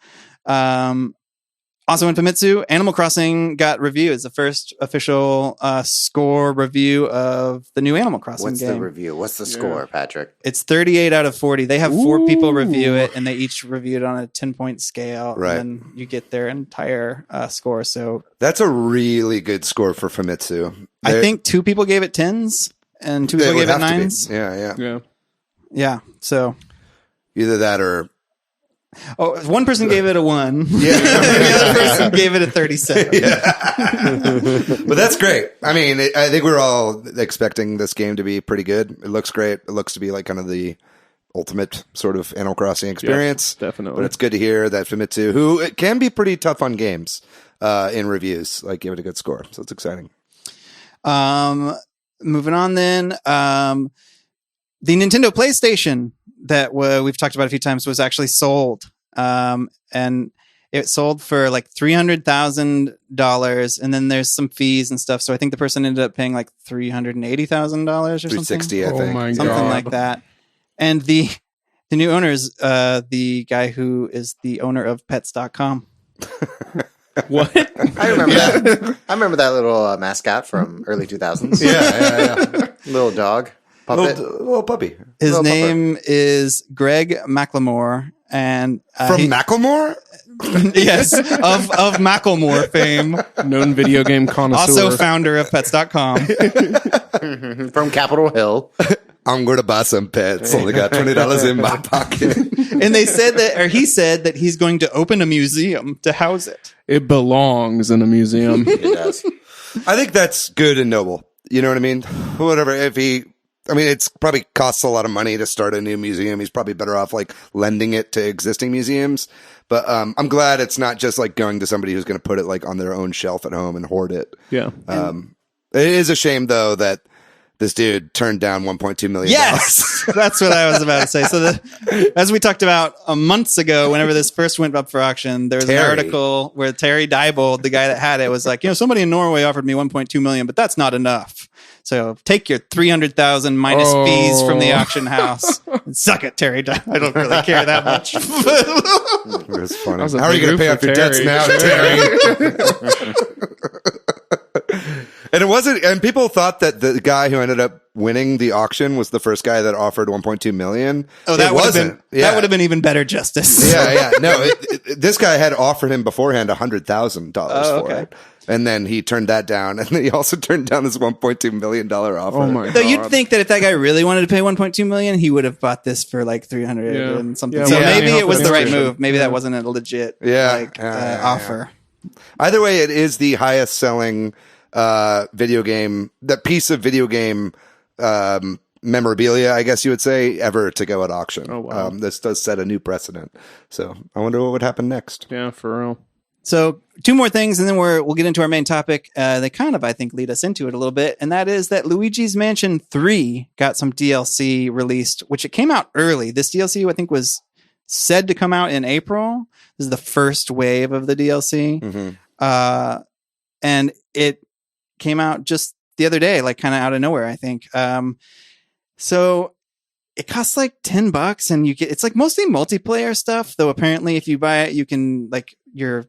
B: Also in Famitsu, Animal Crossing got reviews. The first official score review of the new Animal Crossing
C: What's
B: game.
C: the review? What's the score, Patrick?
B: It's 38 out of 40. They have 4 people review it, and they each review it on a 10-point scale.
A: Right.
B: And then you get their entire score. So
A: that's a really good score for Famitsu.
B: I think 2 people gave it 10s. And 2 people gave it 9s.
A: Yeah.
B: So
A: either that or
B: one person gave it a 1. Yeah. The other person gave it a 37.
A: Yeah. But that's great. I mean, I think we're all expecting this game to be pretty good. It looks great. It looks to be like kind of the ultimate sort of Animal Crossing experience.
D: Yeah, definitely.
A: But it's good to hear that Famitsu, who it can be pretty tough on games in reviews, like give it a good score. So it's exciting.
B: Moving on then, the Nintendo PlayStation that we've talked about a few times was actually sold. And it sold for like $300,000, and then there's some fees and stuff. So I think the person ended up paying like $380,000 or something.
A: $360,000, I think.
D: Oh my God.
B: Something like that. And the new owner is the guy who is the owner of Pets.com.
D: What?
C: I remember that. I remember that little mascot from early 2000s.
A: Yeah.
C: Little dog. Puppet.
A: Little puppy.
B: His
C: Little
B: name is Greg McLemore, And
A: From Macklemore?
B: yes, of Macklemore fame,
D: Known video game connoisseur.
B: also founder of Pets.com.
C: From Capitol Hill.
A: I'm going to buy some pets. Only got $20 in my pocket.
B: And they said that, or he said that he's going to open a museum to house it.
D: It belongs in a museum.
C: It does.
A: I think that's good and noble. You know what I mean? Whatever. It's probably costs a lot of money to start a new museum. He's probably better off like lending it to existing museums. But I'm glad it's not just like going to somebody who's going to put it like on their own shelf at home and hoard it.
D: Yeah.
A: It is a shame though that this dude turned down $1.2 million.
B: Yes, that's what I was about to say. So, as we talked about months ago, whenever this first went up for auction, there was an article where Terry Diebold, the guy that had it, was like, somebody in Norway offered me $1.2 million, but that's not enough. So take your $300,000 minus fees from the auction house and suck it, Terry. I don't really care that much.
A: It's funny. How are you going to pay off your debts now, Terry? And people thought that the guy who ended up winning the auction was the first guy that offered 1.2 million.
B: Oh, that would have been even better justice.
A: Yeah. No, this guy had offered him beforehand $100,000 for it. And then he turned that down. And then he also turned down this $1.2 million offer.
D: Oh my God.
B: So you'd think that if that guy really wanted to pay 1.2 million, he would have bought this for like 300 and something.
D: Yeah,
B: so
D: well,
B: maybe it was the right
D: institution.
B: move. Maybe that wasn't a legit offer.
A: Either way, it is the highest selling video game, that piece of video game memorabilia, I guess you would say, ever to go at auction.
D: Oh, wow.
A: This does set a new precedent. So I wonder what would happen next.
D: Yeah, for real.
B: So 2 more things, and then we'll get into our main topic. They kind of, I think, lead us into it a little bit, and that is that Luigi's Mansion 3 got some DLC released, which it came out early. This DLC, I think, was said to come out in April. This is the first wave of the DLC.
A: Mm-hmm.
B: And it came out just the other day, like kind of out of nowhere, I think. So it costs like $10 and it's like mostly multiplayer stuff, though apparently if you buy it, you can like your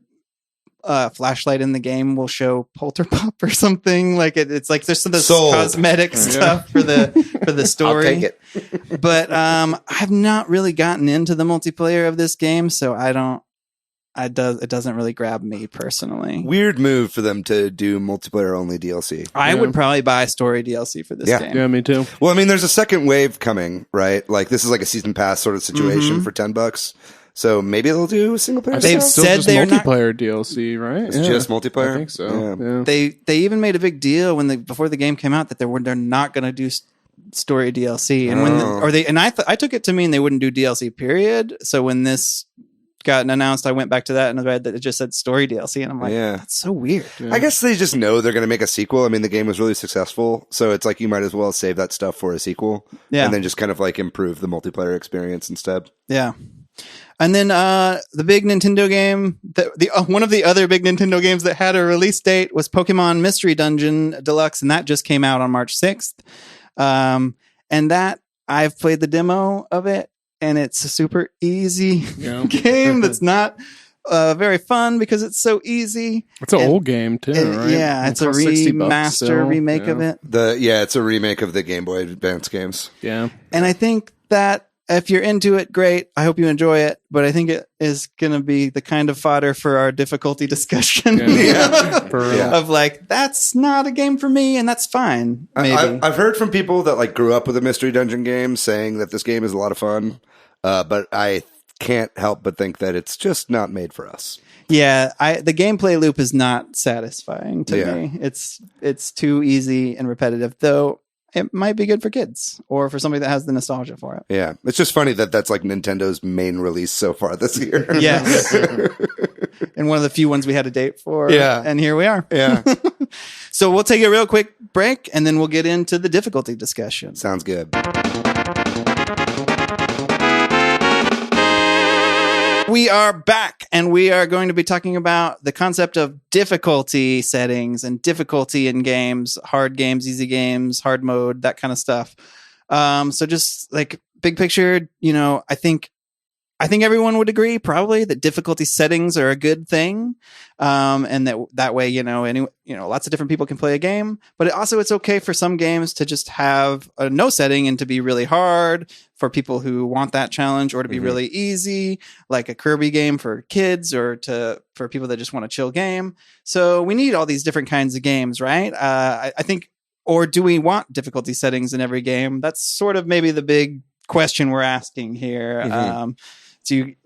B: flashlight in the game will show Polterpop or something. Like it's like there's some of this cosmetic stuff for the story.
C: I'll take it.
B: But I've not really gotten into the multiplayer of this game, so it doesn't really grab me personally.
A: Weird move for them to do multiplayer only DLC.
B: I would probably buy story DLC for this game.
D: Yeah, me too.
A: Well, I mean, there's a second wave coming, right? Like this is like a season pass sort of situation for $10. So maybe they'll do single player.
B: They've
A: stuff?
B: said they're not
D: multiplayer DLC, right?
A: It's just multiplayer.
D: I think so. Yeah.
B: They even made a big deal before the game came out that they're not going to do story DLC, and I took it to mean they wouldn't do DLC period. So when this got announced, I went back to that and I read that it just said story DLC, and I'm like, that's so weird.
A: Yeah. I guess they just know they're going to make a sequel. I mean, the game was really successful, so it's like you might as well save that stuff for a sequel, and then just kind of like improve the multiplayer experience instead. Yeah.
B: And then the big Nintendo game, one of the other big Nintendo games that had a release date was Pokemon Mystery Dungeon Deluxe, and that just came out on March 6th. And that I've played the demo of it, and it's a super easy game that's not very fun because it's so easy.
D: It's an old game too, right?
B: Yeah, it's a remaster remake of it.
A: It's a remake of the Game Boy Advance games.
D: Yeah,
B: and I think that if you're into it, great. I hope you enjoy it, but I think it is going to be the kind of fodder for our difficulty discussion of like, that's not a game for me, and that's fine. Maybe.
A: I've heard from people that like grew up with a Mystery Dungeon game saying that this game is a lot of fun, but I can't help but think that it's just not made for us.
B: Yeah, the gameplay loop is not satisfying to me. It's too easy and repetitive, though. It might be good for kids or for somebody that has the nostalgia for it.
A: Yeah. It's just funny that that's like Nintendo's main release so far this year.
B: Yes. And one of the few ones we had a date for.
A: Yeah.
B: And here we are.
A: Yeah.
B: So we'll take a real quick break and then we'll get into the difficulty discussion.
A: Sounds good.
B: We are back, and we are going to be talking about the concept of difficulty settings and difficulty in games, hard games, easy games, hard mode, that kind of stuff. So just like big picture, I think I think everyone would agree probably that difficulty settings are a good thing. And that way, lots of different people can play a game, but it's okay for some games to just have a no setting and to be really hard for people who want that challenge, or to be really easy, like a Kirby game for kids, or for people that just want a chill game. So we need all these different kinds of games, right? I think, or do we want difficulty settings in every game? That's sort of maybe the big question we're asking here.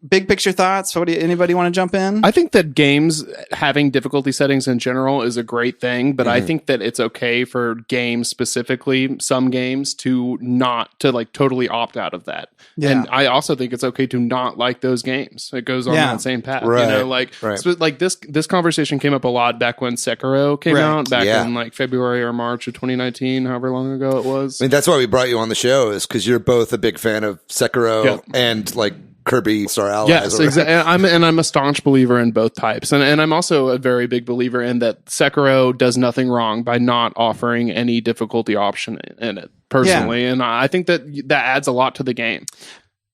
B: Big picture thoughts? Anybody want to jump in?
D: I think that games having difficulty settings in general is a great thing, but I think that it's okay for games specifically, some games, to like totally opt out of that. Yeah. And I also think it's okay to not like those games. It goes on that same path.
A: Right.
D: So like this conversation came up a lot back when Sekiro came out, back in like February or March of 2019, however long ago it was.
A: I mean, that's why we brought you on the show, is because you're both a big fan of Sekiro and like Kirby Star Allies.
D: Yes, exactly. I'm a staunch believer in both types, and I'm also a very big believer in that Sekiro does nothing wrong by not offering any difficulty option in it personally, and I think that adds a lot to the game.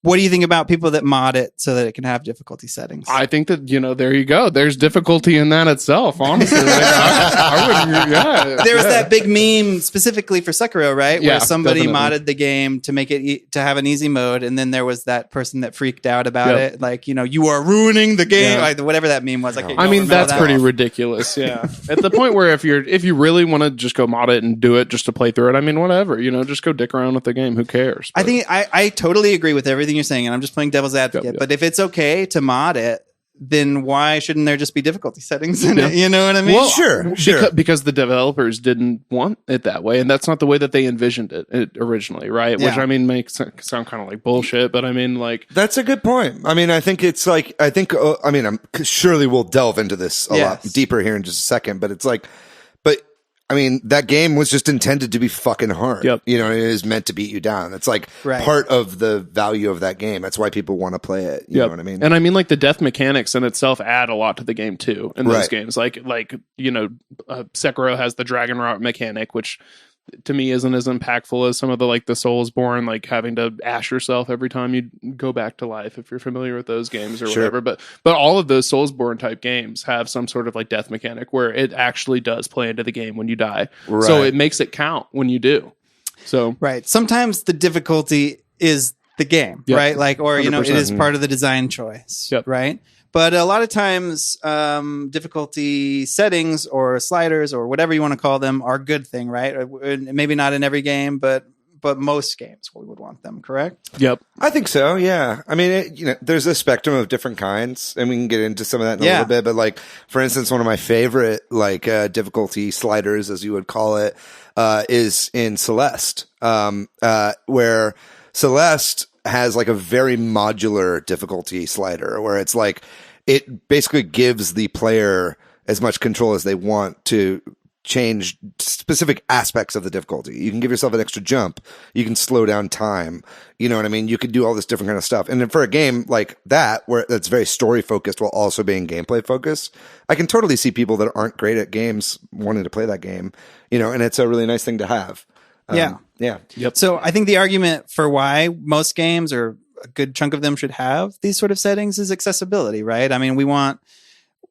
B: What do you think about people that mod it so that it can have difficulty settings?
D: I think that, there you go. There's difficulty in that itself, honestly.
B: There was that big meme specifically for Sekiro, right? Where somebody modded the game to make it to have an easy mode, and then there was that person that freaked out about it. Like, you are ruining the game. Like, whatever that meme was.
D: I mean, that's pretty ridiculous. Yeah. At the point where if you really want to just go mod it and do it just to play through it, I mean, whatever. Just go dick around with the game. Who cares? But I
B: think I totally agree with everything you're saying, and I'm just playing devil's advocate. But if it's okay to mod it, then why shouldn't there just be difficulty settings in it? You know what I mean?
A: Well, sure.
D: Because the developers didn't want it that way, and that's not the way that they envisioned it originally, right? Which, I mean, makes it sound kind of like bullshit, but I mean, like...
A: That's a good point. I mean, I think it's like... surely we'll delve into this a lot deeper here in just a second, but it's like... I mean, that game was just intended to be fucking hard. Yep. It is meant to beat you down. It's like part of the value of that game. That's why people want to play it. You know what I mean?
D: And I mean, like, the death mechanics in itself add a lot to the game too. In those games, Sekiro has the dragon rot mechanic, which to me isn't as impactful as some of the Soulsborne, like having to ash yourself every time you go back to life, if you're familiar with those games or whatever. But all of those Soulsborne type games have some sort of like death mechanic where it actually does play into the game when you die. So it makes it count when you do. So
B: sometimes the difficulty is the game, right? Like, or 100%. It is part of the design choice, right? But a lot of times, difficulty settings or sliders or whatever you want to call them are a good thing, right? Maybe not in every game, but most games we would want them, correct?
D: Yep.
A: I think so, yeah. I mean, there's a spectrum of different kinds, and we can get into some of that in a little bit. But like, for instance, one of my favorite difficulty sliders, as you would call it, is in Celeste, where Celeste has like a very modular difficulty slider, where it's like it basically gives the player as much control as they want to change specific aspects of the difficulty. You can give yourself an extra jump. You can slow down time. You know what I mean? You could do all this different kind of stuff. And then for a game like that, where that's very story focused while also being gameplay focused, I can totally see people that aren't great at games wanting to play that game, and it's a really nice thing to have.
B: Yeah.
A: Yep.
B: So I think the argument for why most games, or a good chunk of them, should have these sort of settings is accessibility, right? I mean, we don't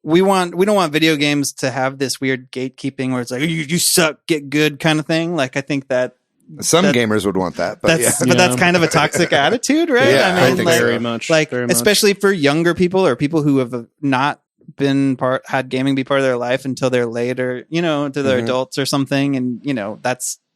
B: want video games to have this weird gatekeeping where it's like, you suck, get good kind of thing. Like, I think that
A: some gamers would want that, but
B: that's kind of a toxic attitude, right?
A: Yeah, I think
D: very much.
B: Like, especially for younger people or people who have not had gaming be part of their life until they're later, to their adults or something. And,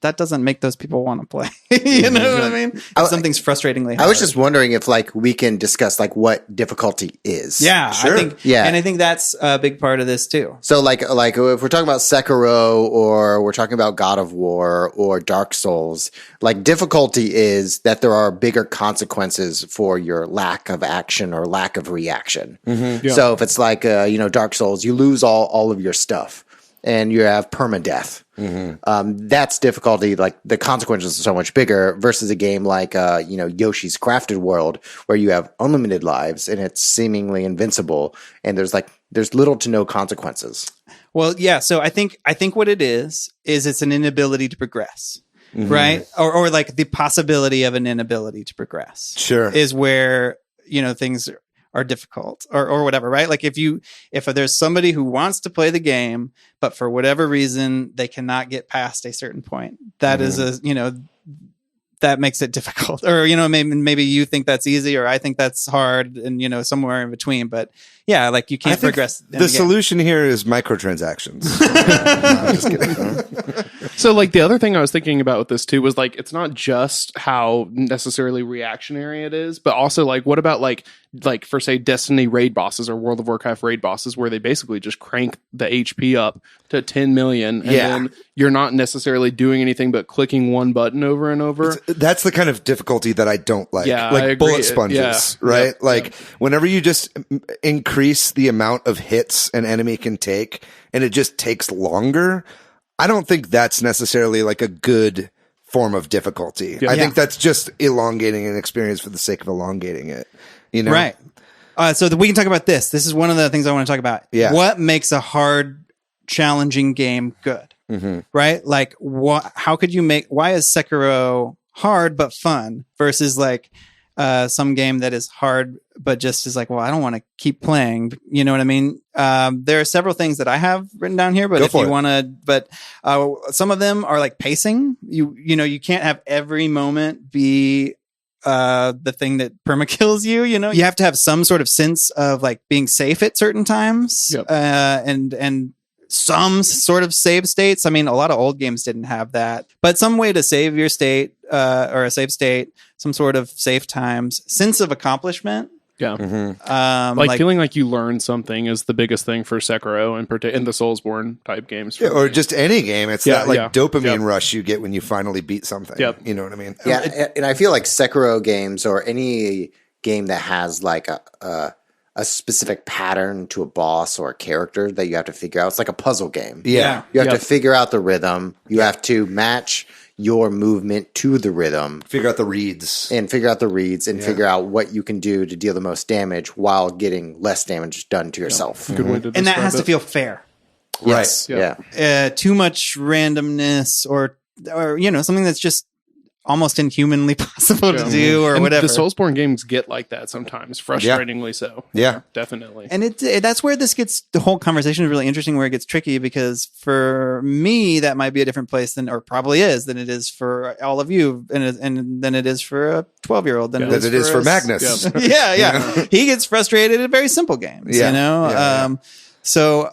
B: that doesn't make those people want to play. You know what I mean? Something's frustratingly hard.
C: I was just wondering if we can discuss what difficulty is.
B: Yeah, sure. I think that's a big part of this too.
C: So like if we're talking about Sekiro, or we're talking about God of War or Dark Souls, difficulty is that there are bigger consequences for your lack of action or lack of reaction. Mm-hmm. Yeah. So if it's Dark Souls, you lose all of your stuff and you have permadeath. Mm-hmm. That's difficulty. Like, the consequences are so much bigger versus a game like, Yoshi's Crafted World, where you have unlimited lives and it's seemingly invincible, and there's little to no consequences.
B: Well, yeah. So I think what it is it's an inability to progress, right? Or like the possibility of an inability to progress.
A: Sure.
B: Is where things are difficult or whatever, right? Like if there's somebody who wants to play the game, but for whatever reason they cannot get past a certain point, that is that makes it difficult. Or, maybe you think that's easy, or I think that's hard, and, somewhere in between. But yeah, like you can't progress.
A: The solution here is microtransactions. No, I'm just kidding.
D: So like the other thing I was thinking about with this too was like, it's not just how necessarily reactionary it is, but also like, what about like for say Destiny raid bosses or World of Warcraft raid bosses, where they basically just crank the HP up to 10 million. And then you're not necessarily doing anything but clicking one button over and over.
A: That's the kind of difficulty that I don't like.
D: Yeah,
A: like
D: I agree.
A: bullet sponges, right? Whenever you just increase the amount of hits an enemy can take and it just takes longer, I don't think that's necessarily like a good form of difficulty. I think that's just elongating an experience for the sake of elongating it.
B: Right. So we can talk about this. This is one of the things I want to talk about.
A: Yeah.
B: What makes a hard, challenging game good? Mm-hmm. Right? Like, how could you why is Sekiro hard but fun versus like some game that is hard but just is like, well, I don't want to keep playing. You know what I mean? There are several things that I have written down here, but if you want to, but some of them are like pacing. You can't have every moment be the thing that permakills you. You have to have some sort of sense of like being safe at certain times.
D: Yep.
B: And some sort of save states. I mean, a lot of old games didn't have that, but some way to save your state, or a save state, some sort of save times, sense of accomplishment.
D: Yeah. Mm-hmm. Like feeling like you learned something is the biggest thing for Sekiro and in the Soulsborne type games.
A: Or just any game. It's that dopamine rush you get when you finally beat something.
D: Yep.
A: You know what I mean?
C: Yeah. And I feel like Sekiro games or any game that has like a specific pattern to a boss or a character that you have to figure out. It's like a puzzle game.
A: Yeah.
C: You have to figure out the rhythm. You have to match your movement to the rhythm.
A: Figure out the reads.
C: And figure out what you can do to deal the most damage while getting less damage done to yourself.
D: Good way to
B: and that has to feel fair.
C: Yes.
A: Right.
C: Yeah.
B: Too much randomness or something that's just almost inhumanly possible to do or whatever.
D: The Soulsborne games get like that sometimes, frustratingly so.
A: Yeah,
D: definitely.
B: And that's where the whole conversation is really interesting, where it gets tricky, because for me, that might be a different place than it is for all of you, and than it is for a 12-year-old. Than
A: it is for Magnus.
B: Yeah. He gets frustrated at very simple games, So,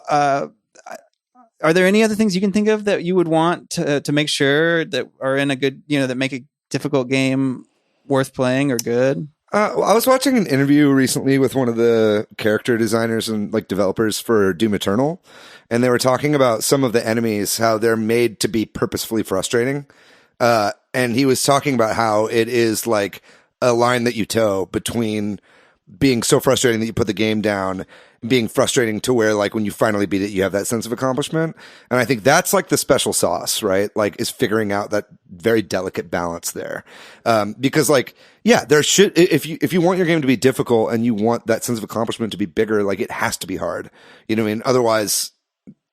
B: are there any other things you can think of that you would want to make sure that are in a good, that make a difficult game worth playing or good?
A: I was watching an interview recently with one of the character designers and like developers for Doom Eternal, and they were talking about some of the enemies, how they're made to be purposefully frustrating. And he was talking about how it is like a line that you toe between being so frustrating that you put the game down, being frustrating to where like when you finally beat it, you have that sense of accomplishment. And I think that's like the special sauce, right? Like is figuring out that very delicate balance there. Because like, yeah, there should, if you want your game to be difficult and you want that sense of accomplishment to be bigger, like it has to be hard. You know what I mean? Otherwise,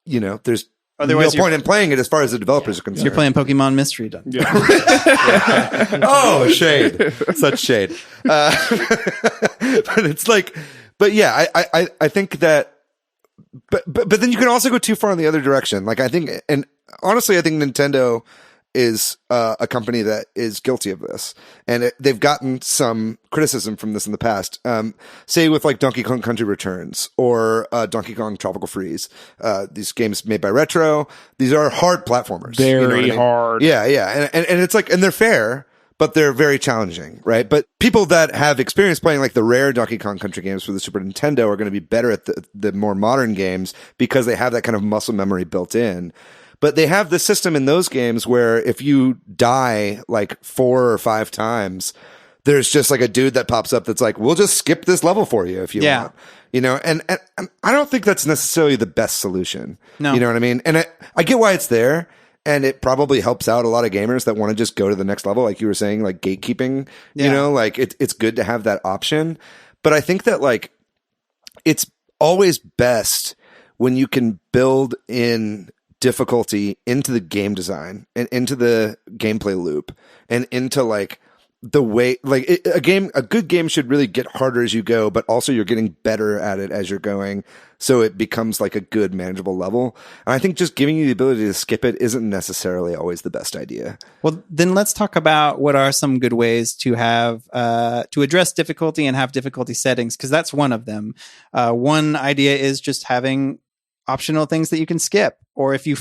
A: there's no point in playing it as far as the developers are concerned.
B: You're playing Pokemon Mystery Dungeon.
A: Yeah. Oh, shade. Such shade. But it's like, but yeah, I think that, but then you can also go too far in the other direction. Like I think, and honestly, I think Nintendo is a company that is guilty of this, and they've gotten some criticism from this in the past. Say with like Donkey Kong Country Returns or Donkey Kong Tropical Freeze, these games made by Retro. These are hard platformers,
D: very hard.
A: Yeah, and it's like, and they're fair, but they're very challenging, right? But people that have experience playing like the rare Donkey Kong Country games for the Super Nintendo are going to be better at the more modern games because they have that kind of muscle memory built in. But they have the system in those games where if you die like 4 or 5 times, there's just like a dude that pops up that's like, we'll just skip this level for you if you want. And I don't think that's necessarily the best solution.
B: No.
A: You know what I mean? And I get why it's there. And it probably helps out a lot of gamers that want to just go to the next level. Like you were saying, like gatekeeping, like it's good to have that option. But I think that like it's always best when you can build in difficulty into the game design and into the gameplay loop and into like the way, like a good game should really get harder as you go, but also you're getting better at it as you're going. So it becomes like a good manageable level. And I think just giving you the ability to skip it isn't necessarily always the best idea.
B: Well, then let's talk about what are some good ways to have to address difficulty and have difficulty settings, because that's one of them. One idea is just having optional things that you can skip, or if you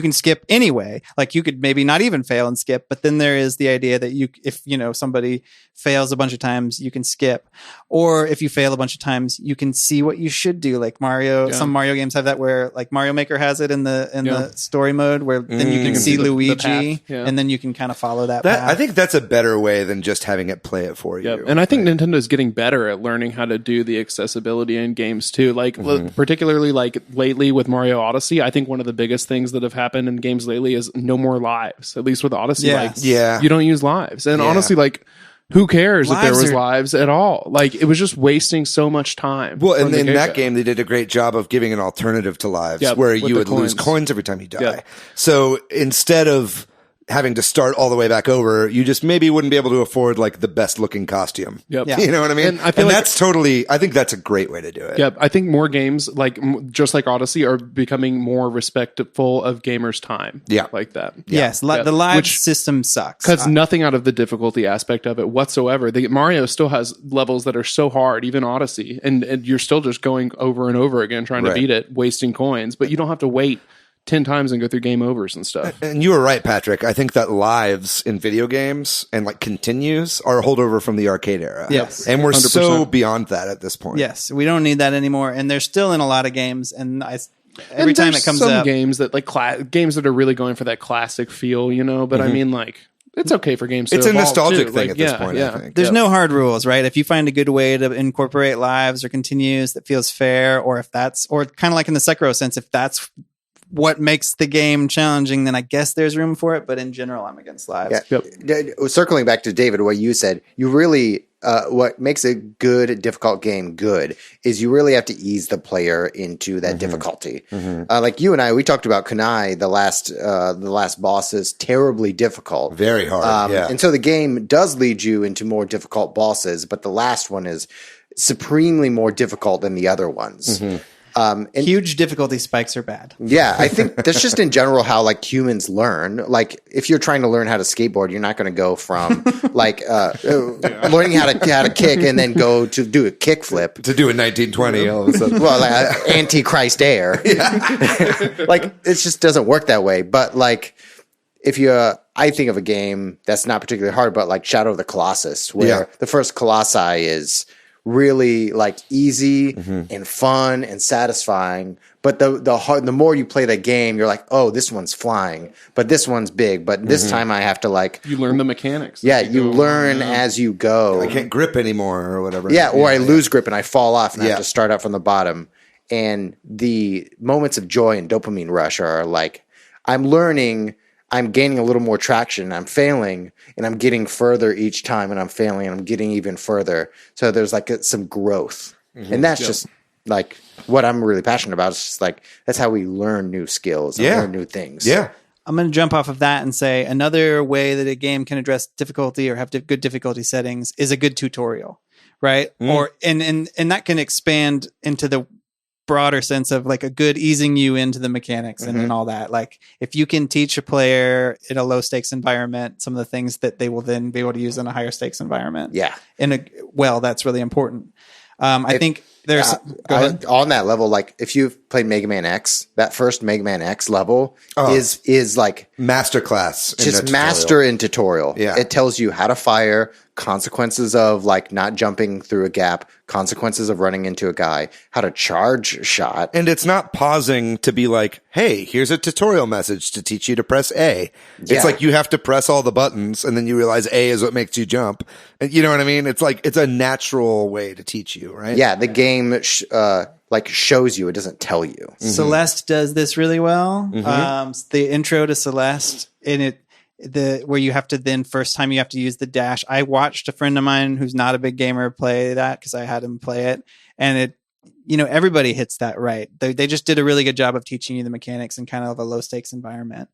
B: can skip anyway. Like you could maybe not even fail and skip, but then there is the idea that if somebody fails a bunch of times, you can skip. Or if you fail a bunch of times, you can see what you should do. Like Mario, some Mario games have that, where like Mario Maker has it in the story mode, where then you can see Luigi and then you can kind of follow that path.
A: I think that's a better way than just having it play it for you.
D: Yep. And I think Nintendo's getting better at learning how to do the accessibility in games too. Like particularly like lately with Mario Odyssey, I think one of the biggest things that have happened in games lately is no more lives. At least with Odyssey, you don't use lives. And honestly, like, who cares if there was lives at all? Like, it was just wasting so much time.
A: Well, and in that game, they did a great job of giving an alternative to lives, where you would lose coins every time you die.
D: Yep.
A: So instead of having to start all the way back over, you just maybe wouldn't be able to afford like the best looking costume.
D: Yep.
B: Yeah.
A: You know what I mean?
D: And I feel like
A: that's I think that's a great way to do it.
D: Yep. I think more games, like just like Odyssey, are becoming more respectful of gamers' time.
A: Yeah.
D: Like that.
B: Yes. The live system sucks.
D: Cuts nothing out of the difficulty aspect of it whatsoever. Mario still has levels that are so hard, even Odyssey, and you're still just going over and over again trying to beat it, wasting coins, but you don't have to wait 10 times and go through game overs and stuff.
A: And you were right, Patrick. I think that lives in video games and like continues are a holdover from the arcade era.
B: Yes.
A: And we're
D: 100%.
A: so beyond that at this point.
B: Yes. We don't need that anymore. And they're still in a lot of games. And every time it comes
D: some
B: up,
D: games that like games that are really going for that classic feel, but I mean, like, it's okay for games to
A: It's a
D: evolve,
A: nostalgic
D: too.
A: thing
D: Like,
A: at this point, I think.
B: there's no hard rules, right? If you find a good way to incorporate lives or continues that feels fair, or if that's, or kind of like in the Sekiro sense, if that's what makes the game challenging, then I guess there's room for it. But in general, I'm against lives.
C: Yeah. Circling back to David, what you said, you really, what makes a good, difficult game good is you really have to ease the player into that difficulty. Like you and I, we talked about Kunai, the last boss is terribly difficult.
A: Very hard.
C: And so the game does lead you into more difficult bosses, but the last one is supremely more difficult than the other ones. And
B: huge difficulty spikes are bad.
C: Yeah, I think that's just in general how like humans learn. Like if you're trying to learn how to skateboard, you're not going to go from like learning how to kick and then go to do a kick flip
A: To do a 1920 all of a sudden.
C: well, like Antichrist air. Like it just doesn't work that way. But like if you, I think of a game that's not particularly hard, but like Shadow of the Colossus, where the first Colossi is really like easy and fun and satisfying, but the more you play that game, you're like, oh, this one's flying, but this one's big, but this time I have to like
D: you learn the mechanics.
C: Yeah, you learn as you go.
A: I can't grip anymore or whatever.
C: Yeah, or I lose grip and I fall off and I have to start out from the bottom. And the moments of joy and dopamine rush are like, I'm learning, I'm gaining a little more traction, I'm failing, and I'm getting further each time, and I'm failing, and I'm getting even further. So there's like some growth. And that's just like what I'm really passionate about. It's just like, that's how we learn new skills and learn new things.
A: Yeah.
B: I'm going to jump off of that and say another way that a game can address difficulty or have good difficulty settings is a good tutorial, right? Or and that can expand into the broader sense of like a good easing you into the mechanics and all that. Like if you can teach a player in a low stakes environment some of the things that they will then be able to use in a higher stakes environment.
C: Yeah.
B: That's really important. I think there's go ahead.
C: On that level, like if you've played Mega Man X, that first Mega Man X level is like
A: Masterclass.
C: just master in tutorial.
A: Yeah.
C: It tells you how to fire, consequences of like not jumping through a gap, consequences of running into a guy, how to charge a shot.
A: And it's not pausing to be like, hey, here's a tutorial message to teach you to press A. It's like you have to press all the buttons and then you realize A is what makes you jump. And you know what I mean? It's like, it's a natural way to teach you, right?
C: Yeah, the game like shows you, it doesn't tell you.
B: Celeste does this really well. The intro to Celeste where you have to then first time you have to use the dash. I watched a friend of mine who's not a big gamer play that because I had him play it, and everybody hits that right. They just did a really good job of teaching you the mechanics in kind of a low stakes environment.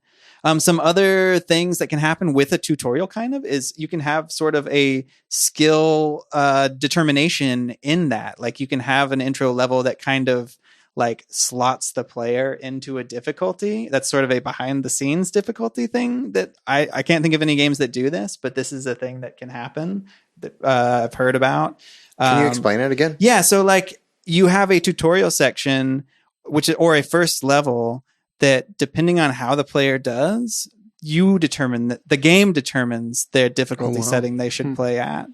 B: Some other things that can happen with a tutorial kind of is you can have sort of a skill determination in that. Like you can have an intro level that kind of like slots the player into a difficulty. That's sort of a behind the scenes difficulty thing that I can't think of any games that do this, but this is a thing that can happen that I've heard about.
C: Can you explain it again?
B: Yeah. So like you have a tutorial section, or a first level that depending on how the player does, you determine that the game determines their difficulty setting they should play at.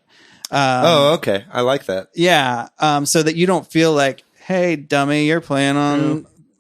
A: Okay. I like that.
B: Yeah. So that you don't feel like, hey, dummy, you're playing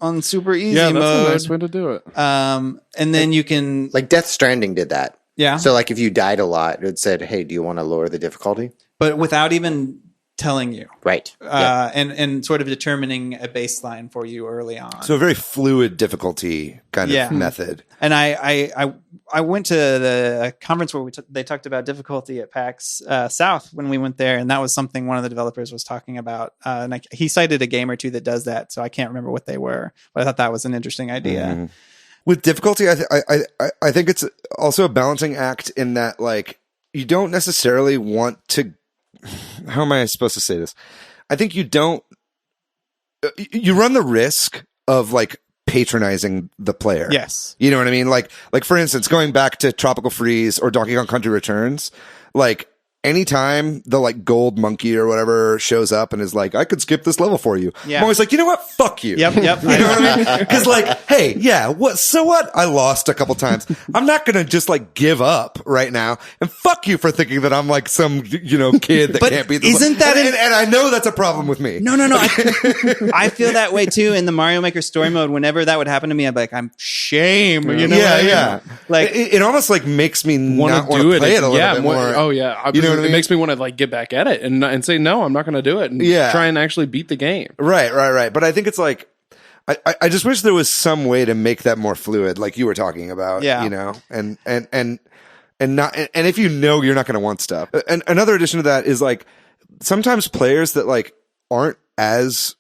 B: on super easy mode.
D: Yeah, that's a nice way to do it.
B: And then you can...
C: Like Death Stranding did that.
B: Yeah.
C: So like if you died a lot, it said, hey, do you want to lower the difficulty?
B: But without even telling you.
C: Right.
B: And sort of determining a baseline for you early on.
A: So a very fluid difficulty kind of method.
B: And I went to the conference where they talked about difficulty at PAX South when we went there, and that was something one of the developers was talking about. And he cited a game or two that does that, so I can't remember what they were, but I thought that was an interesting idea.
A: Mm-hmm. With difficulty, I think it's also a balancing act in that like you don't necessarily want to. How am I supposed to say this? I think you run the risk of like patronizing the player.
B: Yes.
A: You know what I mean? Like for instance, going back to Tropical Freeze or Donkey Kong Country Returns, like anytime the like gold monkey or whatever shows up and is like, I could skip this level for you.
B: Yeah.
A: I'm always like, you know what? Fuck you.
B: Yep.
A: You know what I mean? Cause like, hey, yeah, so what? I lost a couple times. I'm not going to just like give up right now and fuck you for thinking that I'm like some, kid that can't beat this.
B: Isn't that
A: and I know that's a problem with me.
B: No. I feel that way too in the Mario Maker story mode. Whenever that would happen to me, I'd be like, I'm shame. You know what I mean?
A: Yeah.
B: Like
A: it almost like makes me not want to play it a little bit more.
D: Oh yeah.
A: You know what I mean?
D: It makes me want to like get back at it and say, no, I'm not going to do it. And try and actually beat the game.
A: Right. But I think it's like, I just wish there was some way to make that more fluid, like you were talking about, and not, and if you're not going to want stuff. And another addition to that is like, sometimes players that like aren't as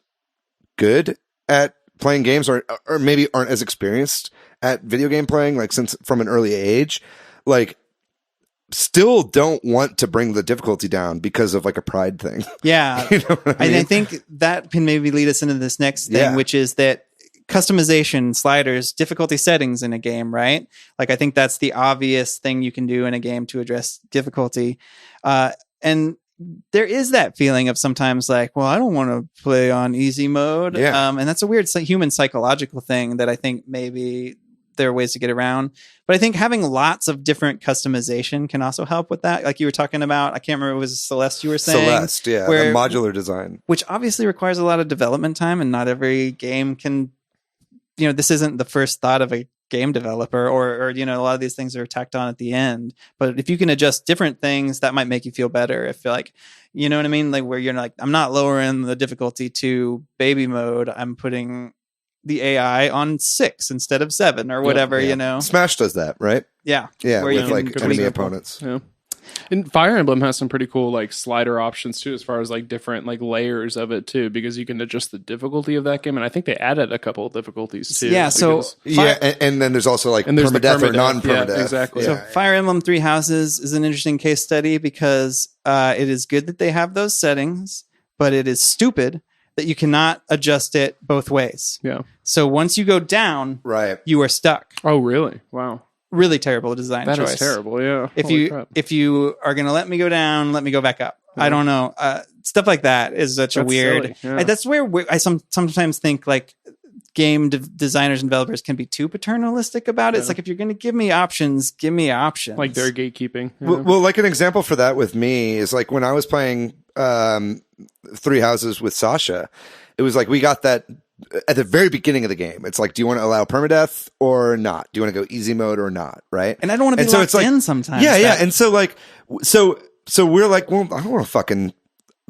A: good at playing games or maybe aren't as experienced at video game playing, like since from an early age, like, still don't want to bring the difficulty down because of like a pride thing.
B: Yeah.
A: You know what I mean?
B: And I think that can maybe lead us into this next thing, which is that customization, sliders, difficulty settings in a game, right? Like I think that's the obvious thing you can do in a game to address difficulty. And there is that feeling of sometimes like, well, I don't want to play on easy mode.
A: Yeah.
B: And that's a weird human psychological thing that I think maybe there are ways to get around, but I think having lots of different customization can also help with that. Like you were talking about, I can't remember, it was Celeste you were saying?
A: Celeste, yeah, the modular design.
B: Which obviously requires a lot of development time, and not every game can, this isn't the first thought of a game developer or a lot of these things are tacked on at the end. But if you can adjust different things, that might make you feel better. If you're like, you know what I mean? Like where you're like, I'm not lowering the difficulty to baby mode, I'm putting the AI on 6 instead of 7 or whatever,
A: Smash does that, right?
B: Yeah.
A: Yeah,
B: where
A: with like enemy opponents.
D: Yeah. And Fire Emblem has some pretty cool like slider options too, as far as like different like layers of it too, because you can adjust the difficulty of that game, and I think they added a couple of difficulties too.
B: Yeah, so
A: and then there's also like permadeath or non-permadeath.
D: Yeah, exactly.
B: So Fire Emblem Three Houses is an interesting case study because it is good that they have those settings, but it is stupid that you cannot adjust it both ways.
D: Yeah.
B: So once you go down,
A: right,
B: you are stuck.
D: Oh, really? Wow.
B: Really terrible design choice.
D: That is terrible. Yeah.
B: If you are going to let me go down, let me go back up. Yeah. I don't know. Stuff like that is such a weird.
D: Yeah.
B: That's where I sometimes think like game designers and developers can be too paternalistic about it. It's like, if you're going to give me options, give me options.
D: Like they're gatekeeping.
A: Well, like an example for that with me is like when I was playing Three Houses with Sasha, it was like we got that at the very beginning of the game. It's like, do you want to allow permadeath or not? Do you want to go easy mode or not? Right.
B: And I don't want to be locked in sometimes.
A: Yeah. And so like, so we're like, well, I don't want to fucking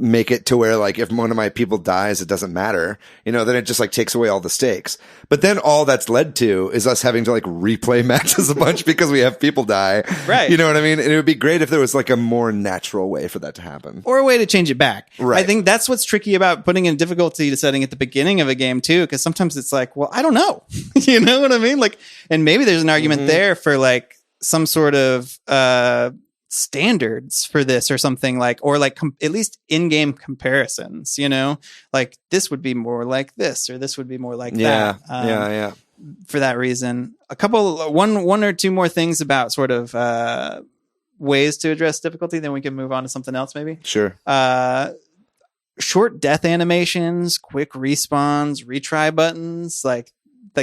A: make it to where like if one of my people dies, it doesn't matter, then it just like takes away all the stakes. But then all that's led to is us having to like replay matches a bunch because we have people die.
B: Right.
A: You know what I mean? And it would be great if there was like a more natural way for that to happen.
B: Or a way to change it back.
A: Right.
B: I think that's what's tricky about putting in difficulty setting at the beginning of a game too, because sometimes it's like, well, I don't know. You know what I mean? Like, and maybe there's an argument there for like some sort of standards for this or something like, or like at least in-game comparisons, like this would be more like this or this would be more like that.
A: Yeah.
B: For that reason, one or two more things about sort of ways to address difficulty, then we can move on to something else maybe.
A: Sure.
B: Short death animations, quick respawns, retry buttons like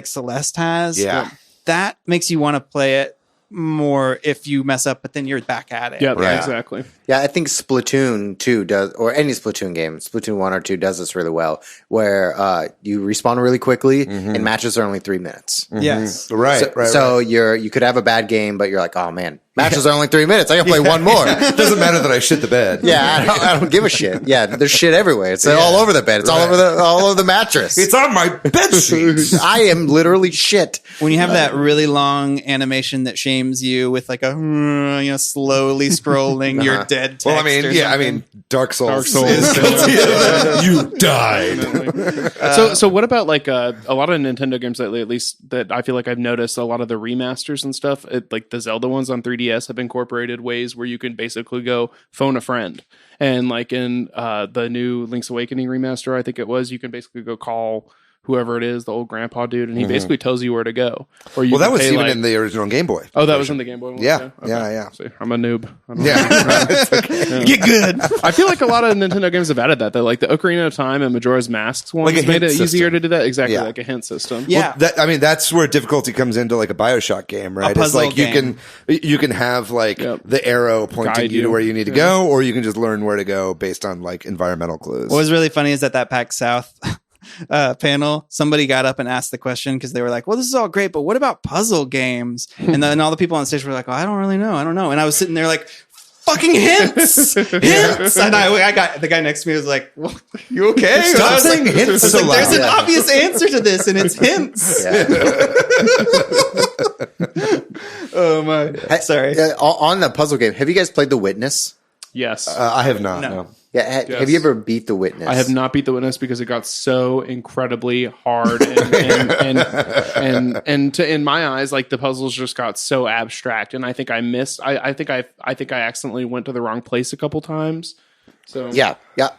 B: Celeste has.
A: Yeah.
B: That makes you want to play it more if you mess up, but then you're back at it.
D: Yeah,
A: Right.
D: exactly.
C: Yeah, I think Splatoon 2 does, or any Splatoon game, Splatoon 1 or 2 does this really well, where you respawn really quickly and matches are only 3 minutes.
B: Yes.
A: Right.
C: So you could have a bad game, but you're like, oh man, matches are only 3 minutes. I gotta play one more.
A: It doesn't matter that I shit the bed.
C: Yeah, I don't give a shit. Yeah, there's shit everywhere. It's all over the bed. It's all over the mattress.
A: It's on my bed sheet.
C: I am literally shit.
B: When you have that really long animation that shames you with like a slowly scrolling your dead text.
A: Well,
B: or something.
A: Dark Souls.
D: Dark Souls.
A: Is guilty of that. You died.
D: So what about like a lot of Nintendo games lately, at least that I feel like I've noticed a lot of the remasters and stuff, like the Zelda ones on 3DS have incorporated ways where you can basically go phone a friend. And like in the new Link's Awakening remaster, I think it was, you can basically go call whoever it is, the old grandpa dude, and he basically tells you where to go. Or you
A: That was
D: pay,
A: even in the original Game Boy.
D: Oh, that was in the Game Boy one?
A: Yeah.
D: Okay.
A: Yeah.
D: See, I'm a noob.
A: It's okay.
B: Get good.
D: I feel like a lot of Nintendo games have added that. Like the Ocarina of Time and Majora's Masks ones
A: Like a
D: made
A: hint
D: it easier
A: system.
D: to do that. Exactly,
A: Yeah.
D: like a hint system.
B: Yeah.
A: That's where difficulty comes into like a BioShock game, right?
B: puzzle
A: it's like
B: game.
A: you can have like the arrow pointing
D: Guide
A: you to
D: you.
A: where you need to go, or you can just learn where to go based on like environmental clues.
B: What was really funny is that PAX South panel, somebody got up and asked the question because they were like, well, this is all great, but what about puzzle games? And then all the people on stage were like, oh, I don't really know. I don't know. And I was sitting there like, fucking hints. And I got the guy next to me was like, well, you okay?
A: Stop
B: I was
A: saying
B: like,
A: hints so loud.
B: there's an obvious answer to this, and it's hints. Oh my. Sorry.
C: On the puzzle game, have you guys played The Witness?
D: Yes.
A: I have not.
B: No.
A: No.
C: Yeah, have you ever beat The Witness?
D: I have not beat The Witness because it got so incredibly hard and in my eyes, like the puzzles just got so abstract, and I think I missed. I think I accidentally went to the wrong place a couple times. So
C: Yeah,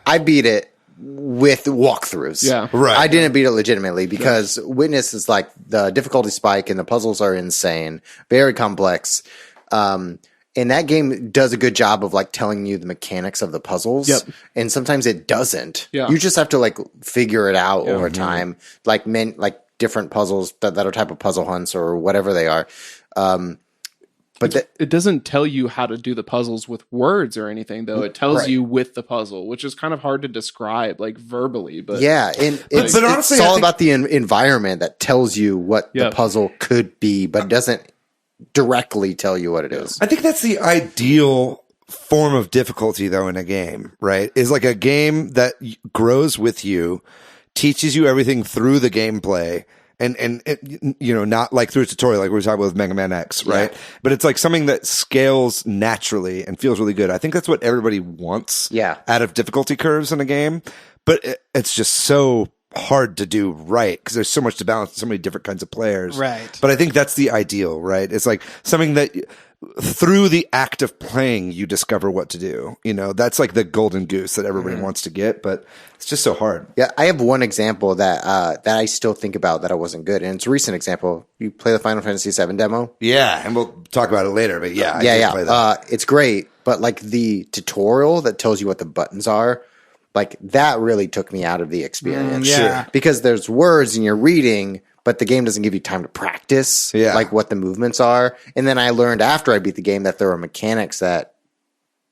C: I beat it with walkthroughs.
D: Yeah.
A: Right.
C: I didn't beat it legitimately because Witness is like the difficulty spike and the puzzles are insane, very complex. And that game does a good job of like telling you the mechanics of the puzzles.
D: Yep.
C: And sometimes it doesn't.
D: Yeah.
C: You just have to like figure it out over time. Like different puzzles that are type of puzzle hunts or whatever they are. But
D: it doesn't tell you how to do the puzzles with words or anything, though. It tells you with the puzzle, which is kind of hard to describe, like verbally. But
C: yeah, and it's
A: honestly,
C: it's
A: I
C: all
A: think-
C: about the environment that tells you what the puzzle could be, but doesn't directly tell you what it is.
A: I think that's the ideal form of difficulty, though, in a game, right? Is like a game that grows with you, teaches you everything through the gameplay. And not like through a tutorial, like we were talking about with Mega Man X, right? Yeah. But it's like something that scales naturally and feels really good. I think that's what everybody wants out of difficulty curves in a game. But it's just so hard to do right because there's so much to balance, so many different kinds of players.
B: Right.
A: But I think that's the ideal, right? It's like something that through the act of playing, you discover what to do. That's like the golden goose that everybody wants to get, but it's just so hard.
C: Yeah, I have one example that I still think about that I wasn't good, and it's a recent example. You play the Final Fantasy VII demo?
A: Yeah, and we'll talk about it later, but I did play that.
C: It's great, but like the tutorial that tells you what the buttons are, like that really took me out of the experience.
B: Yeah.
C: Because there's words and you're reading, but the game doesn't give you time to practice like what the movements are. And then I learned after I beat the game that there were mechanics that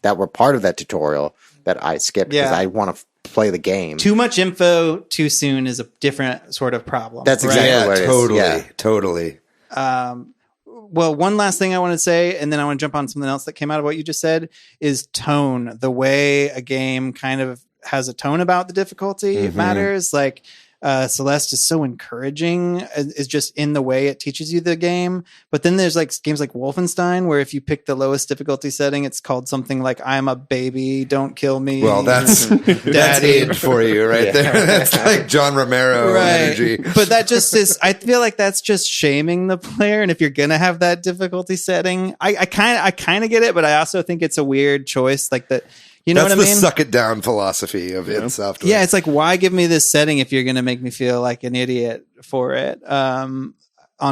C: were part of that tutorial that I skipped because I want to play the game.
B: Too much info too soon is a different sort of problem.
C: That's exactly what it is.
A: Totally.
B: Well, one last thing I want to say, and then I want to jump on something else that came out of what you just said, is tone. The way a game kind of has a tone about the difficulty matters. Like Celeste is so encouraging, is just in the way it teaches you the game. But then there's like games like Wolfenstein, where if you pick the lowest difficulty setting, it's called something like "I'm a baby, don't kill me."
A: Well, that's age for you right there. That's like John Romero energy.
B: But that just is. I feel like that's just shaming the player. And if you're gonna have that difficulty setting, I kind of get it, but I also think it's a weird choice. Like that. You know
A: That's
B: what I mean?
A: the suck it down philosophy of id Software.
B: Yeah, it's like, why give me this setting if you're going to make me feel like an idiot for it on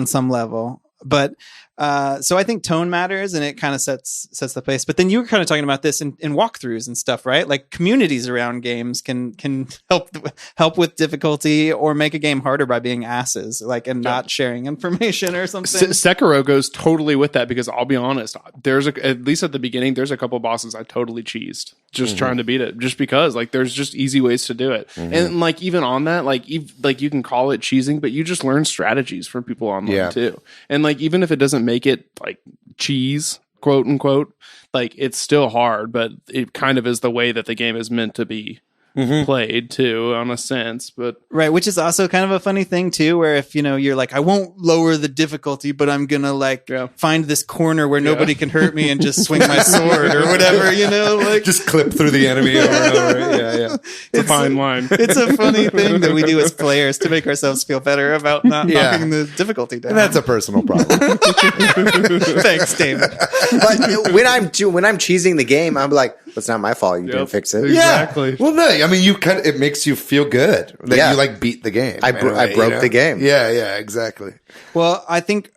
B: some level? But so I think tone matters, and it kind of sets the pace. But then you were kind of talking about this in walkthroughs and stuff, right? Like communities around games can help with difficulty or make a game harder by being asses, like, and not sharing information or something.
D: Sekiro goes totally with that, because I'll be honest, at least at the beginning, there's a couple bosses I totally cheesed just trying to beat it, just because like there's just easy ways to do it. And like even on that, like you can call it cheesing, but you just learn strategies from people online too. And like even if it doesn't make it like cheese, quote unquote, like it's still hard, but it kind of is the way that the game is meant to be played too, on a sense. But
B: right, which is also kind of a funny thing too, where if you're like, I won't lower the difficulty, but I'm gonna like find this corner where nobody can hurt me and just swing my sword or whatever, like
A: just clip through the enemy over and over. Yeah.
D: It's a fine line.
B: It's a funny thing that we do as players to make ourselves feel better about not knocking the difficulty down.
A: And that's a personal problem.
B: Thanks, David.
C: But when I'm cheesing the game, I'm like, it's not my fault you didn't fix it.
D: Exactly.
A: Yeah. Well, no, I mean, it makes you feel good that you like beat the game.
C: I broke the game.
A: Yeah, exactly.
B: Well, I think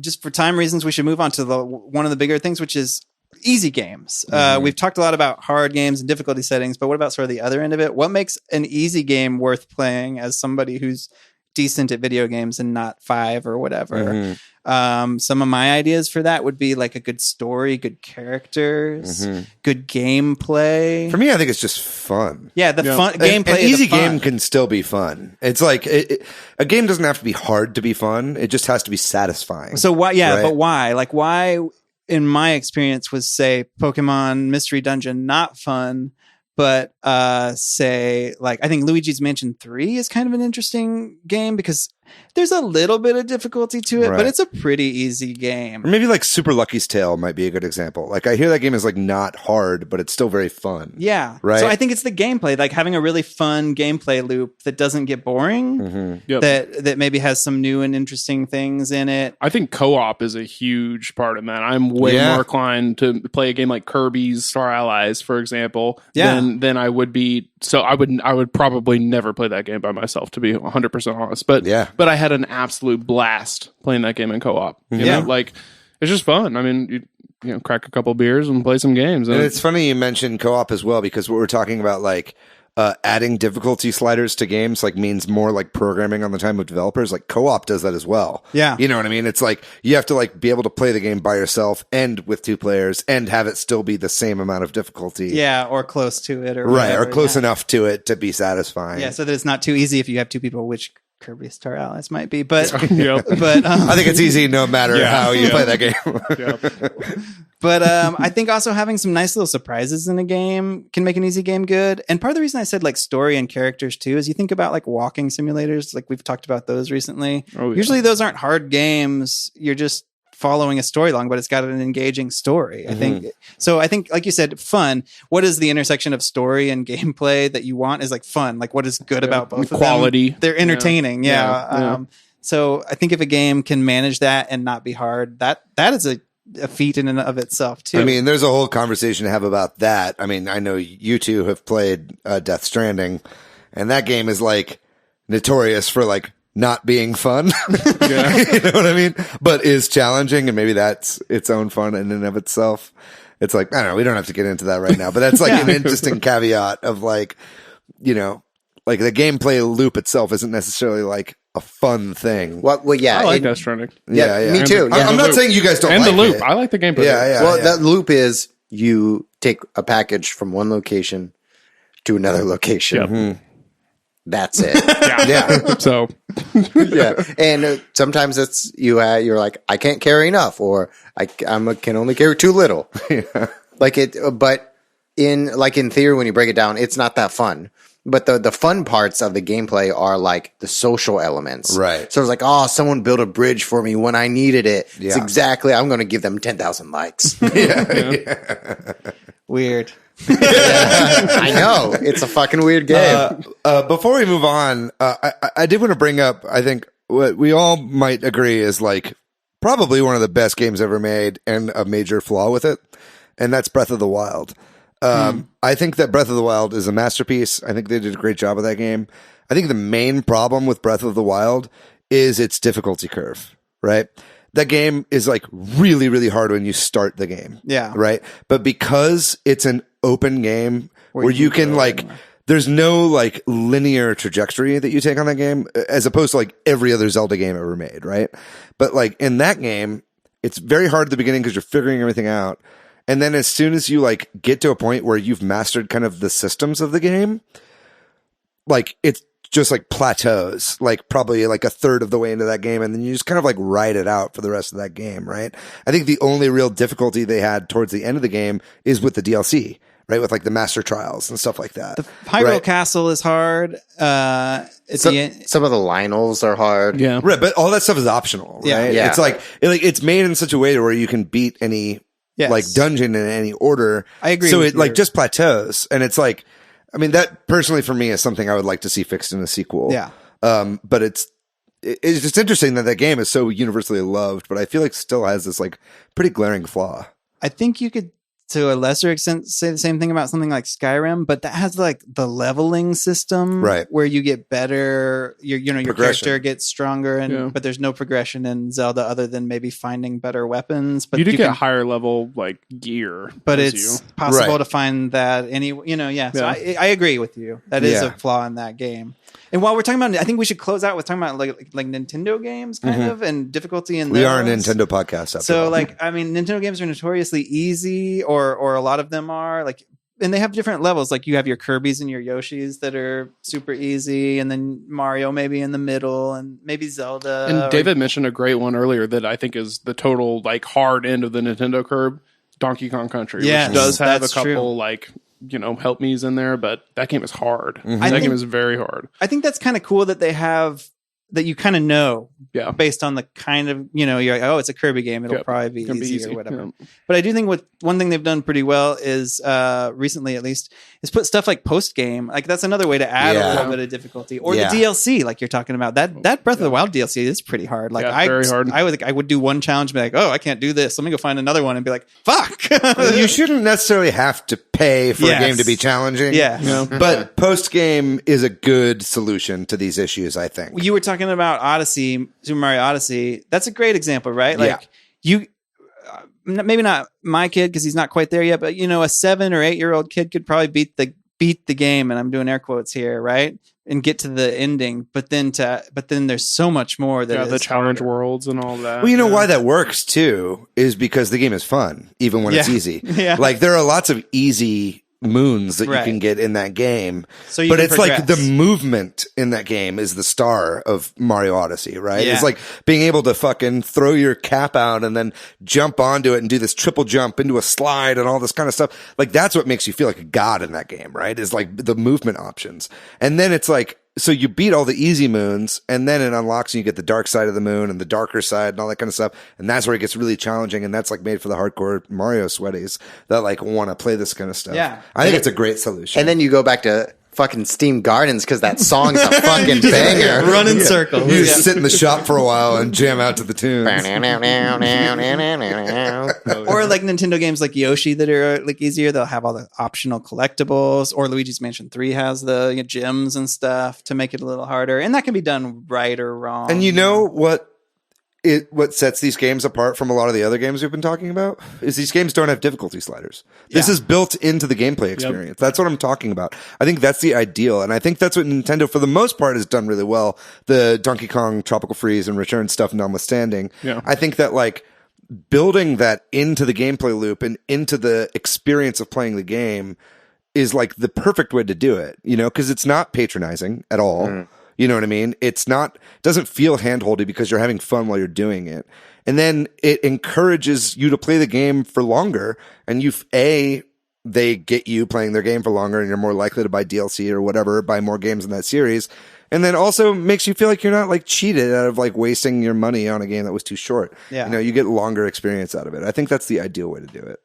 B: just for time reasons, we should move on to one of the bigger things, which is easy games. We've talked a lot about hard games and difficulty settings, but what about sort of the other end of it? What makes an easy game worth playing as somebody who's decent at video games and not 5 or whatever? Some of my ideas for that would be like a good story, good characters, good gameplay.
A: For me, I think it's just fun.
B: Yeah, fun gameplay.
A: An easy game can still be fun. It's like a game doesn't have to be hard to be fun. It just has to be satisfying.
B: So why? Yeah,
A: right?
B: But why? Like why? In my experience, was say Pokemon Mystery Dungeon not fun, but say like I think Luigi's Mansion 3 is kind of an interesting game because there's a little bit of difficulty to it, but it's a pretty easy game.
A: Or maybe like Super Lucky's Tale might be a good example. Like I hear that game is like not hard, but it's still very fun.
B: Yeah.
A: Right.
B: So I think it's the gameplay, like having a really fun gameplay loop that doesn't get boring, that maybe has some new and interesting things in it.
D: I think co-op is a huge part of that. I'm way more inclined to play a game like Kirby's Star Allies, for example, than I would be. So I would probably never play that game by myself, to be 100% honest. But I had an absolute blast playing that game in co-op. You know, like it's just fun. I mean, you crack a couple beers and play some games.
A: And it's funny you mentioned co-op as well, because what we're talking about, like adding difficulty sliders to games, like means more like programming on the time of developers. Like co-op does that as well.
B: Yeah.
A: You know what I mean? It's like you have to like be able to play the game by yourself and with 2 players and have it still be the same amount of difficulty.
B: Yeah, or close to it, or
A: right, or close enough to it to be satisfying.
B: Yeah, so that it's not too easy if you have 2 people, which Kirby Star Allies might be, but but
A: I think it's easy no matter how you play that game.
B: But I think also having some nice little surprises in a game can make an easy game good. And part of the reason I said like story and characters too is you think about like walking simulators, like we've talked about those recently. Usually those aren't hard games. You're just following a story along, but it's got an engaging story. I think so. I think, like you said, fun. What is the intersection of story and gameplay that you want is like fun. Like what is good about both
D: quality
B: of them? They're entertaining. So I think if a game can manage that and not be hard, that is a feat in and of itself too.
A: I mean, there's a whole conversation to have about that. I mean, I know you two have played Death Stranding, and that game is like notorious for like not being fun. You know what I mean? But is challenging, and maybe that's its own fun in and of itself. It's like, I don't know, we don't have to get into that right now, but that's like an interesting caveat of like, like the gameplay loop itself isn't necessarily like a fun thing.
C: Well, yeah.
D: I like Death Stranding.
C: Yeah, me too.
A: I'm not saying you guys don't
D: and
A: like
D: the loop.
A: it.
D: I like the gameplay.
C: That loop is you take a package from one location to another location. That's it.
D: So
C: and sometimes it's you're like, I can't carry enough, or I can only carry too little. Like it, but in theory, when you break it down, it's not that fun. But the fun parts of the gameplay are like the social elements.
A: Right.
C: So it's like, oh, someone built a bridge for me when I needed it.
A: Yeah.
C: It's exactly, I'm going to give them 10,000 likes.
B: Weird.
C: I know. It's a fucking weird game.
A: Before we move on, I did want to bring up, I think what we all might agree is like probably one of the best games ever made and a major flaw with it. And that's Breath of the Wild. I think that Breath of the Wild is a masterpiece. I think they did a great job of that game. I think the main problem with Breath of the Wild is its difficulty curve, right? That game is like really, really hard when you start the game.
B: Yeah.
A: Right. But because it's an open game where you can like, there's no like linear trajectory that you take on that game as opposed to like every other Zelda game ever made. Right. But like in that game, it's very hard at the beginning because you're figuring everything out. And then as soon as you like get to a point where you've mastered kind of the systems of the game, like it's just like plateaus, like probably like a third of the way into that game. And then you just kind of like ride it out for the rest of that game. Right. I think the only real difficulty they had towards the end of the game is with the DLC, right? With like the master trials and stuff like that.
B: The Hyrule
A: right?
B: Castle is hard.
C: Some of the Lionels are hard.
D: Yeah.
A: Right. But all that stuff is optional, right?
B: Yeah.
C: Yeah.
A: It's like it's made in such a way where you can beat any
B: Yes.
A: like dungeon in any order.
B: I agree
A: So
B: with
A: it like
B: your-
A: just plateaus. And it's like, I mean, that personally for me is something I would like to see fixed in a sequel.
B: Yeah.
A: But it's just interesting that game is so universally loved, but I feel like still has this like pretty glaring flaw.
B: I think you could, to a lesser extent, say the same thing about something like Skyrim, but that has like the leveling system,
A: Right.
B: where you get better. Your
A: Progression.
B: character gets stronger, and
D: Yeah.
B: but there's no progression in Zelda other than maybe finding better weapons. But
D: you do get
B: can,
D: higher level like gear,
B: but
D: as
B: it's
D: you.
B: possible
A: Right.
B: to find that any. Yeah. So
D: Yeah.
B: I agree with you. That is
A: Yeah.
B: a flaw in that game. And while we're talking about, I think we should close out with talking about like Nintendo games, kind of, and difficulty in.
A: We are a
B: those.
A: Nintendo podcast. After
B: So
A: all.
B: like, I mean, Nintendo games are notoriously easy, or a lot of them are like, and they have different levels. Like you have your Kirby's and your Yoshis that are super easy, and then Mario maybe in the middle, and maybe Zelda.
D: And David mentioned a great one earlier that I think is the total like hard end of the Nintendo curve, Donkey Kong Country,
B: Yes,
D: which does have a
B: that's
D: couple
B: true.
D: like help me's in there, but that game is hard.
B: I
D: That
B: think-
D: game is very hard.
B: I think that's kind of cool that they have that you kind of know
D: Yeah.
B: based on the kind of, you're like, oh, it's a Kirby game. It'll
D: Yep.
B: probably be
D: Gonna be
B: easy,
D: easy.
B: or whatever.
D: Yeah.
B: But I do think one thing they've done pretty well is, recently at least, is put stuff like post game. Like that's another way to add a
A: Yeah.
B: little bit of difficulty, or
A: Yeah.
B: the DLC, like you're talking about. That Breath of the Wild DLC is pretty hard. Like
D: Yeah, very hard.
B: I would do one challenge, and be like, oh, I can't do this. Let me go find another one, and be like, fuck.
A: you shouldn't necessarily have to pay for
B: Yes.
A: a game to be challenging.
B: Yeah.
A: But post game is a good solution to these issues, I think.
B: You were talking about Odyssey, Super Mario Odyssey. That's a great example, right? Like you, maybe not my kid because he's not quite there yet, but a 7 or 8 year old kid could probably beat the game, and I'm doing air quotes here, right? And get to the ending. But then there's so much more that
D: the
B: is
D: challenge
B: harder.
D: worlds and all that.
A: Well, you know why that works too is because the game is fun, even when it's
B: Yeah.
A: easy.
B: Yeah.
A: Like there are lots of easy moons that
B: Right.
A: you can get in that game.
B: So you
A: but
B: can
A: it's like
B: progress.
A: the movement in that game is the star of Mario Odyssey, right?
B: Yeah.
A: It's like being able to fucking throw your cap out and then jump onto it and do this triple jump into a slide and all this kind of stuff. Like that's what makes you feel like a god in that game, right? Is like the movement options. And then it's like, so you beat all the easy moons and then it unlocks and you get the dark side of the moon and the darker side and all that kind of stuff. And that's where it gets really challenging. And that's like made for the hardcore Mario sweaties that like want to play this kind of stuff.
B: Yeah.
A: I think it's a great solution.
C: And then you go back to fucking Steam Gardens because that song's a fucking banger.
B: Run in circles.
A: you just sit in the shop for a while and jam out to the tunes.
B: Or like Nintendo games like Yoshi that are like easier. They'll have all the optional collectibles, or Luigi's Mansion 3 has the gems and stuff to make it a little harder. And that can be done right or wrong.
A: And you know what sets these games apart from a lot of the other games we've been talking about is these games don't have difficulty sliders. This
B: Yeah.
A: is built into the gameplay experience. That's what I'm talking about. I think that's the ideal. And I think that's what Nintendo, for the most part, has done really well. The Donkey Kong Tropical Freeze and Return stuff notwithstanding.
D: Yeah.
A: I think that like building that into the gameplay loop and into the experience of playing the game is like the perfect way to do it, because it's not patronizing at all. You know what I mean? Doesn't feel handholdy because you're having fun while you're doing it. And then it encourages you to play the game for longer. And they get you playing their game for longer and you're more likely to buy DLC or whatever, buy more games in that series. And then also makes you feel like you're not like cheated out of like wasting your money on a game that was too short.
B: Yeah.
A: You know, you get longer experience out of it. I think that's the ideal way to do it.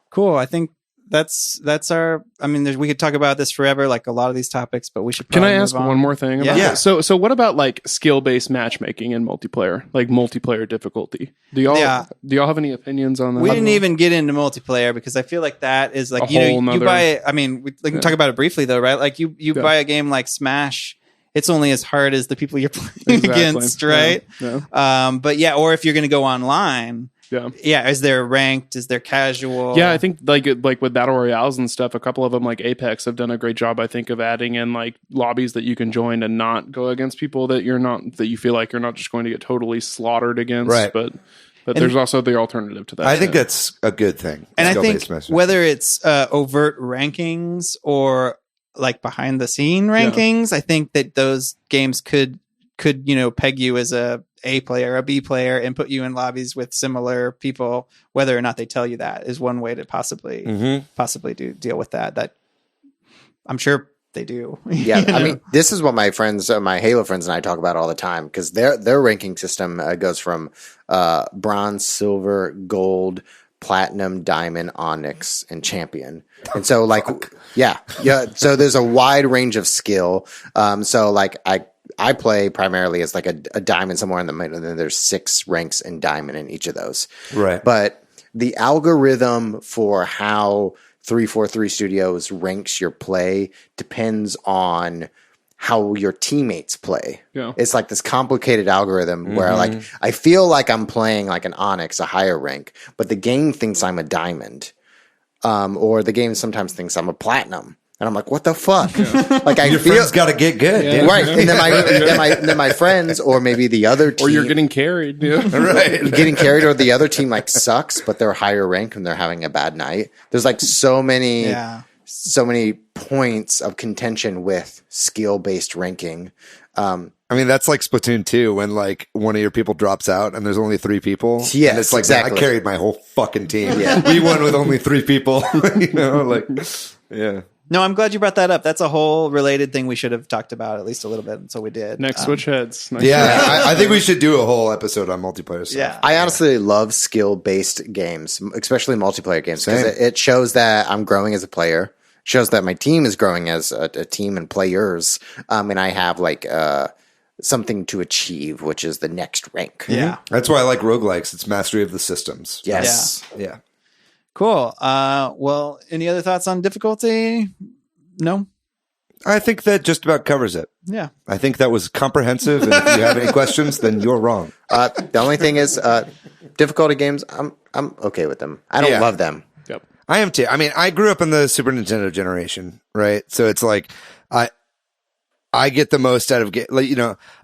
B: Cool. I think that's our. I mean, we could talk about this forever, like a lot of these topics, but we should.
D: Can
B: Probably
D: I ask
B: move on.
D: one more thing? About
B: Yeah.
D: that? So what about like skill-based matchmaking in multiplayer, like multiplayer difficulty? Do y'all have any opinions on that?
B: We didn't even get into multiplayer because I feel like that is like
D: A
B: you
D: whole
B: know you
D: nother-
B: buy. I mean, we can talk about it briefly though, right? Like you buy a game like Smash. It's only as hard as the people you're playing against, right?
D: Yeah.
B: But yeah, or if you're going to go online.
D: Yeah.
B: Is there ranked? Is there casual?
D: Yeah, I think like with battle royales and stuff, a couple of them like Apex have done a great job, I think, of adding in like lobbies that you can join and not go against people that you feel like you're not just going to get totally slaughtered against.
A: Right.
D: But there's also the alternative to that.
A: I think that's a good thing.
B: And I think
A: Skill-based matchmaking.
B: whether it's overt rankings or like behind the scene rankings, I think that those games could peg you as a player, a B player, and put you in lobbies with similar people. Whether or not they tell you that is one way to possibly deal with that. That I'm sure they do.
C: Yeah, I mean, this is what my friends, my Halo friends, and I talk about all the time because their ranking system goes from bronze, silver, gold, platinum, diamond, onyx, and champion. And so, like, yeah. So there's a wide range of skill. So like I play primarily as like a diamond somewhere in the middle, and then there's 6 ranks in diamond in each of those.
A: Right.
C: But the algorithm for how 343 Studios ranks your play depends on how your teammates play.
D: Yeah.
C: It's like this complicated algorithm where like I feel like I'm playing like an onyx, a higher rank, but the game thinks I'm a diamond. Or the game sometimes thinks I'm a platinum. And I'm like, what the fuck? Like
A: Your friends got to get good.
D: Yeah.
A: Dude.
C: right. And then my friends or maybe the other team.
D: or you're getting carried. Yeah.
A: Right.
C: getting carried, or the other team like sucks, but they're higher rank and they're having a bad night. There's like so many points of contention with skill-based ranking.
A: I mean, that's like Splatoon 2 when like one of your people drops out and there's only 3 people.
C: Yes,
A: and it's like,
C: exactly.
A: man, I carried my whole fucking team.
C: Yeah.
A: We won with only 3 people. Like, yeah.
B: No, I'm glad you brought that up. That's a whole related thing we should have talked about at least a little bit, and so we did.
D: Next Switch Heads.
A: Yeah, I think we should do a whole episode on multiplayer stuff.
B: Yeah.
C: I honestly love skill-based games, especially multiplayer games, because
A: Same.
C: it shows that I'm growing as a player, shows that my team is growing as a team and players, and I have like something to achieve, which is the next rank.
B: Yeah.
A: That's why I like roguelikes. It's mastery of the systems.
C: Yes.
A: Yeah.
B: Cool. Well, any other thoughts on difficulty? No?
A: I think that just about covers it.
B: Yeah.
A: I think that was comprehensive. And if you have any questions, then you're wrong.
C: The only thing is, difficulty games, I'm okay with them. I don't love them.
D: Yep.
A: I am too. I mean, I grew up in the Super Nintendo generation, right? So it's like I get the most out of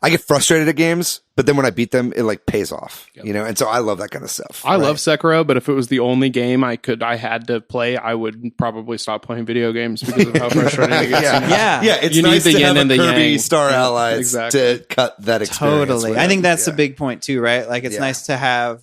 A: I get frustrated at games, but then when I beat them, it like pays off, and so I love that kind of stuff.
D: I love Sekiro, but if it was the only game I had to play, I would probably stop playing video games because of how frustrating it gets.
B: Yeah.
A: It's
D: You need
A: nice
D: the
A: to
D: yin
A: have
D: and
A: a
D: the
A: Kirby
D: yang.
A: Star Allies
D: Exactly.
A: to cut that experience.
B: Totally.
A: with
B: I think
A: it.
B: that's a big point too, right? Like it's nice to have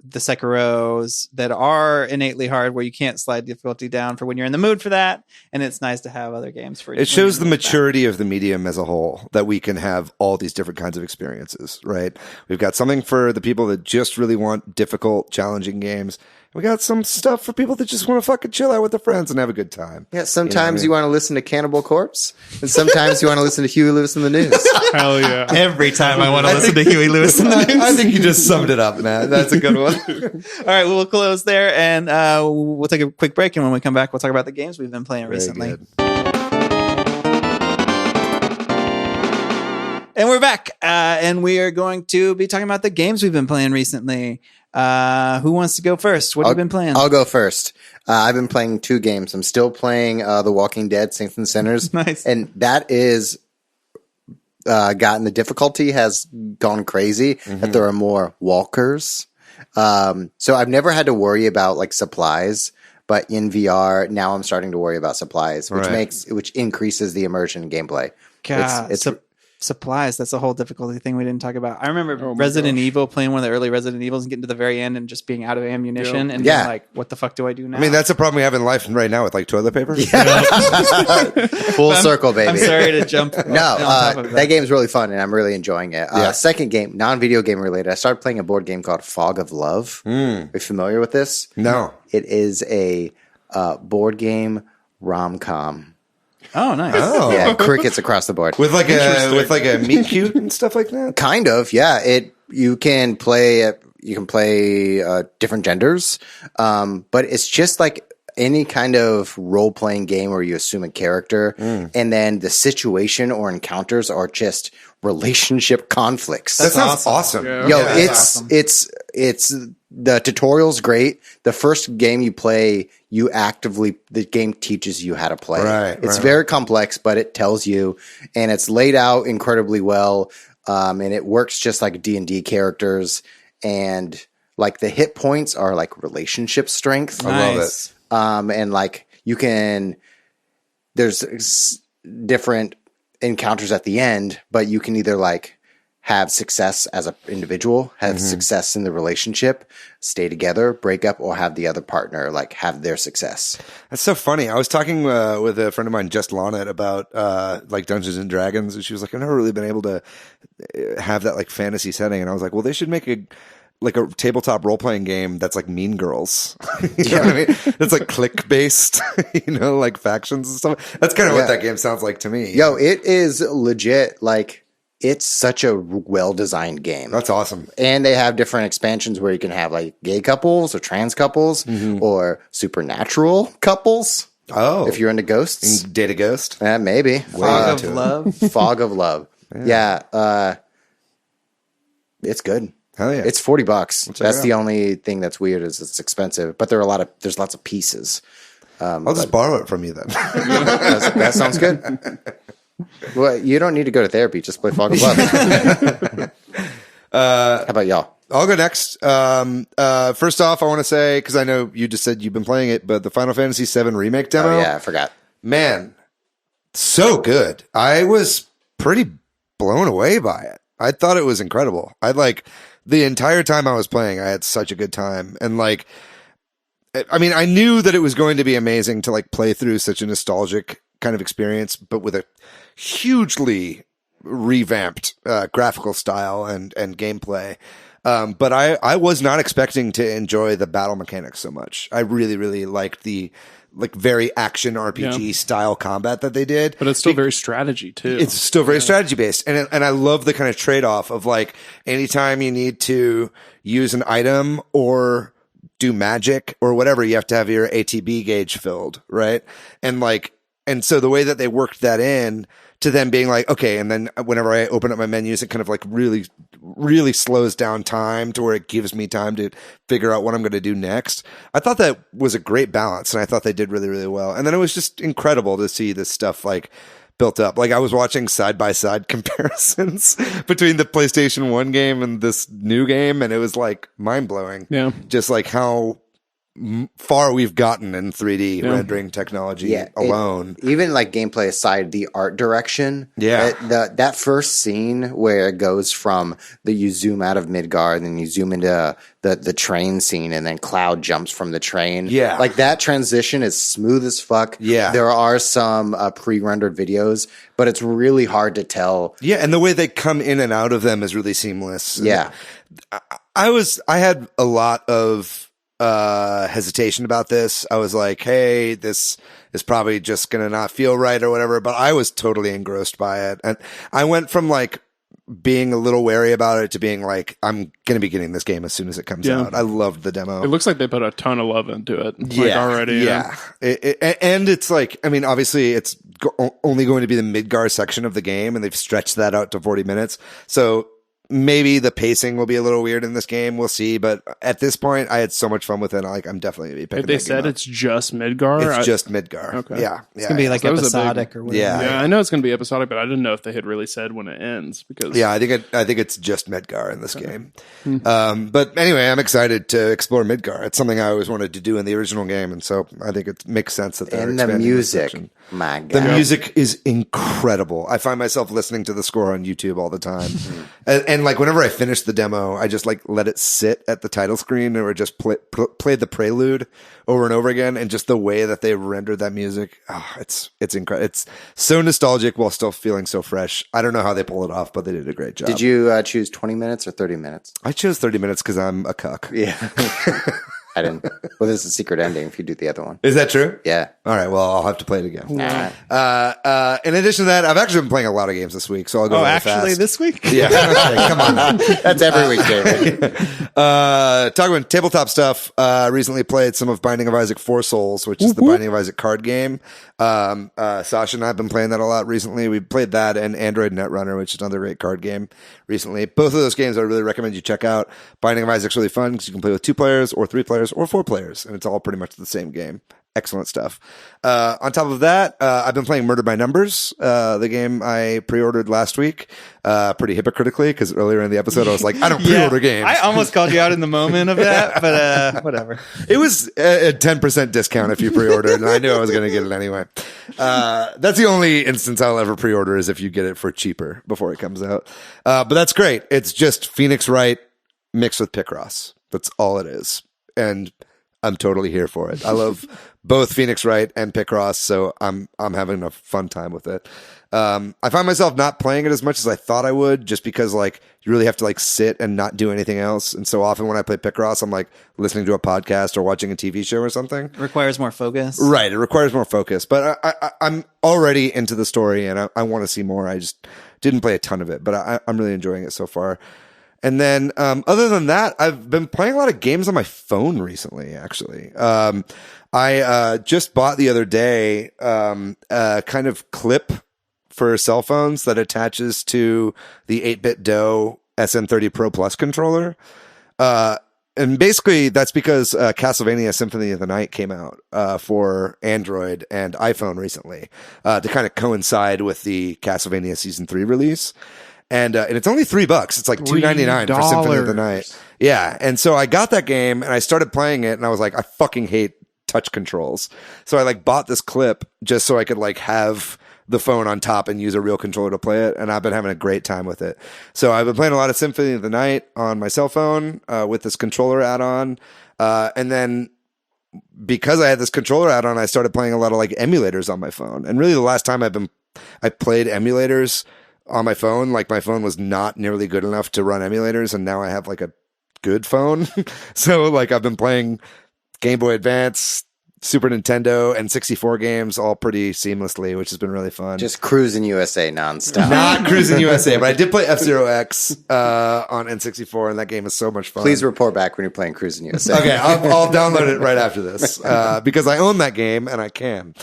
B: the Sekiros that are innately hard where you can't slide difficulty down for when you're in the mood for that. And it's nice to have other games for you.
A: It shows the maturity of the medium as a whole that we can have all these different kinds of experiences, right? We've got something for the people that just really want difficult, challenging games. We got some stuff for people that just want to fucking chill out with their friends and have a good time.
C: Yeah, sometimes you want to listen to Cannibal Corpse, and sometimes you want to listen to Huey Lewis in the News.
D: Hell yeah.
B: Every time I want to listen to Huey Lewis in the news.
A: I think you just summed it up, Matt. That's a good one.
B: All right, well, we'll close there and we'll take a quick break. And when we come back, we'll talk about the games we've been playing recently.
A: Good.
B: And we're back. And we are going to be talking about the games we've been playing recently. Who wants to go first? What have you been playing?
C: I'll go first. I've been playing 2 games. I'm still playing The Walking Dead, Saints and Sinners.
B: Nice.
C: And that is gotten the difficulty has gone crazy that there are more walkers. So I've never had to worry about like supplies, but in VR now I'm starting to worry about supplies, which
A: Right.
C: which increases the immersion in gameplay.
B: God,
C: It's
B: supplies. That's a whole difficulty thing we didn't talk about. I remember
D: Oh my
B: Resident
D: gosh.
B: Evil, playing one of the early Resident Evils and getting to the very end and just being out of ammunition and
C: Yeah.
B: being like, what the fuck do I do now?
A: I mean, that's a problem we have in life right now with like toilet paper.
C: Full circle, baby.
B: I'm sorry to jump.
C: No,
B: on top of
C: that game's really fun, and I'm really enjoying it.
A: Yeah.
C: Second game, non-video game related. I started playing a board game called Fog of Love. Are you familiar with this?
A: No.
C: It is a board game rom-com.
B: Oh, nice.
A: Oh.
C: Yeah, crickets across the board.
A: With like a meet cute and stuff like that.
C: Kind of, yeah. You can play different genders, but it's just like any kind of role playing game where you assume a character, and then the situation or encounters are just relationship conflicts.
A: That sounds awesome.
D: Yeah.
C: Yo,
B: Yeah, that's
C: it's the tutorial's great. The first game you play, the game teaches you how to play.
A: Right,
C: It's
A: right.
C: very complex, but it tells you, and it's laid out incredibly well. And it works just like D&D characters, and like the hit points are like relationship strength.
A: I love
B: Nice.
C: And like there's different encounters at the end, but you can either like have success as an individual, have success in the relationship, stay together, break up, or have the other partner like have their success.
A: That's so funny. I was talking with a friend of mine, Just Lonnet, about like Dungeons and Dragons, and she was like, "I've never really been able to have that like fantasy setting." And I was like, "Well, they should make a tabletop role playing game that's like Mean Girls." You know what I mean? It's like click based, like factions and stuff. That's kind of what that game sounds like to me.
C: Yo, it is legit. Like it's such a well designed game.
A: That's awesome.
C: And they have different expansions where you can have like gay couples or trans couples or supernatural couples.
A: Oh,
C: If you're into ghosts,
A: Data Ghost.
C: maybe.
B: Fog of Love.
C: Fog of Love. Yeah. It's good.
A: Hell yeah.
C: It's $40.
A: check
C: That's
A: it
C: the only thing that's weird is it's expensive, but there's lots of pieces.
A: I'll just borrow it from you then.
C: That sounds good. Well, you don't need to go to therapy. Just play Fog of Love. How about y'all?
A: I'll go next. First off, I want to say, because I know you just said you've been playing it, but the Final Fantasy VII Remake demo,
C: Oh, yeah, I forgot.
A: man, so good. I was pretty blown away by it. I thought it was incredible. The entire time I was playing, I had such a good time. And like, I mean, I knew that it was going to be amazing to like play through such a nostalgic kind of experience, but with a hugely revamped graphical style and gameplay. But I was not expecting to enjoy the battle mechanics so much. I really, really liked the like very action RPG style combat that they did.
D: But it's still very strategy too.
A: It's still very strategy based. And I love the kind of trade off of like anytime you need to use an item or do magic or whatever, you have to have your ATB gauge filled. Right. And so the way that they worked that in to them being like, okay, and then whenever I open up my menus, it kind of like really, really slows down time to where it gives me time to figure out what I'm going to do next. I thought that was a great balance, and I thought they did really, really well. And then it was just incredible to see this stuff like built up. Like I was watching side by side comparisons between the PlayStation 1 game and this new game, and it was like mind blowing.
D: Yeah.
A: Just like how far we've gotten in 3D rendering technology alone.
C: Even like gameplay aside, the art direction.
A: Yeah.
C: That first scene where it goes from you zoom out of Midgard and then you zoom into the train scene and then Cloud jumps from the train.
A: Yeah.
C: Like that transition is smooth as fuck.
A: Yeah.
C: There are some pre-rendered videos, but it's really hard to tell.
A: Yeah, and the way they come in and out of them is really seamless.
C: Yeah.
A: I had a lot of hesitation about this. I was like, hey, this is probably just gonna not feel right or whatever, but I was totally engrossed by it. And I went from like being a little wary about it to being like, I'm gonna be getting this game as soon as it comes out. I loved the demo.
D: It looks like they put a ton of love into it already.
A: Yeah. And it's like, I mean, obviously it's only going to be the Midgar section of the game, and they've stretched that out to 40 minutes. So maybe the pacing will be a little weird in this game. We'll see. But at this point, I had so much fun with it. I'm definitely going to be picking
D: If they
A: that
D: said
A: game up.
D: it's just Midgar,
A: It's just Midgar.
D: Okay.
A: Yeah.
B: It's gonna be like
D: That was a
B: episodic or whatever.
D: yeah, I know it's going to be episodic, but I didn't know if they had really said when it ends because
A: Yeah, I think it's just Midgar in this game. But anyway, I'm excited to explore Midgar. It's something I always wanted to do in the original game, and so I think it makes sense that they're
C: And the
A: expanding this
C: music,
A: section.
C: my God.
A: The music is incredible. I find myself listening to the score on YouTube all the time, and like whenever I finish the demo, I just like let it sit at the title screen or just play the prelude over and over again, and just the way that they rendered that music, it's incredible. It's so nostalgic while still feeling so fresh. I don't know how they pull it off, but they did a great job.
C: Did you choose 20 minutes or 30 minutes?
A: I chose 30 minutes because I'm a cuck.
C: Yeah. I didn't. Well, there's a secret ending if you do the other one.
A: Is that true?
C: Yeah.
A: All right. Well, I'll have to play it again.
C: Nah.
A: In addition to that, I've actually been playing a lot of games this week, so I'll go really fast.
B: this week?
A: Yeah. Okay, come on.
C: That's every week, David.
A: Talking about tabletop stuff, recently played some of Binding of Isaac 4 Souls, which is the Binding of Isaac card game. Sasha and I have been playing that a lot recently. We played that and Android Netrunner, which is another great card game recently. Both of those games I really recommend you check out. Binding of Isaac's really fun because you can play with 2 players or 3 players or 4 players, and it's all pretty much the same game. Excellent stuff. On top of that, I've been playing Murder by Numbers, the game I pre-ordered last week, pretty hypocritically, because earlier in the episode I was like, I don't pre-order games.
B: I almost called you out in the moment of that, but whatever.
A: It was a 10% discount if you pre-ordered, and I knew I was going to get it anyway. That's the only instance I'll ever pre-order is if you get it for cheaper before it comes out. But that's great. It's just Phoenix Wright mixed with Picross. That's all it is. And I'm totally here for it. I love both Phoenix Wright and Picross, so I'm having a fun time with it. I find myself not playing it as much as I thought I would, just because like you really have to like sit and not do anything else. And so often when I play Picross, I'm like listening to a podcast or watching a TV show or something.
B: Requires more focus.
A: Right, it requires more focus. But I'm already into the story, and I want to see more. I just didn't play a ton of it, but I'm really enjoying it so far. And then, other than that, I've been playing a lot of games on my phone recently, actually. I just bought the other day a kind of clip for cell phones that attaches to the 8-bit DOE SM30 Pro Plus controller. And basically, that's because Castlevania Symphony of the Night came out for Android and iPhone recently to kind of coincide with the Castlevania Season 3 release. And it's only $3. It's like $2.99 for Symphony of the Night. Yeah. And so I got that game and I started playing it and I was like, I fucking hate touch controls. So I like bought this clip just so I could like have the phone on top and use a real controller to play it. And I've been having a great time with it. So I've been playing a lot of Symphony of the Night on my cell phone with this controller add-on. And then because I had this controller add-on, I started playing a lot of like emulators on my phone. And really the last time I played emulators on my phone, like my phone was not nearly good enough to run emulators, and now I have like a good phone. So like I've been playing Game Boy Advance, Super Nintendo, and 64 games all pretty seamlessly, which has been really fun.
C: Just cruising USA nonstop.
A: Not Cruising USA, but I did play F-Zero X on N64, and that game is so much fun.
C: Please report back when you're playing Cruising USA.
A: Okay, I'll download it right after this because I own that game and I can.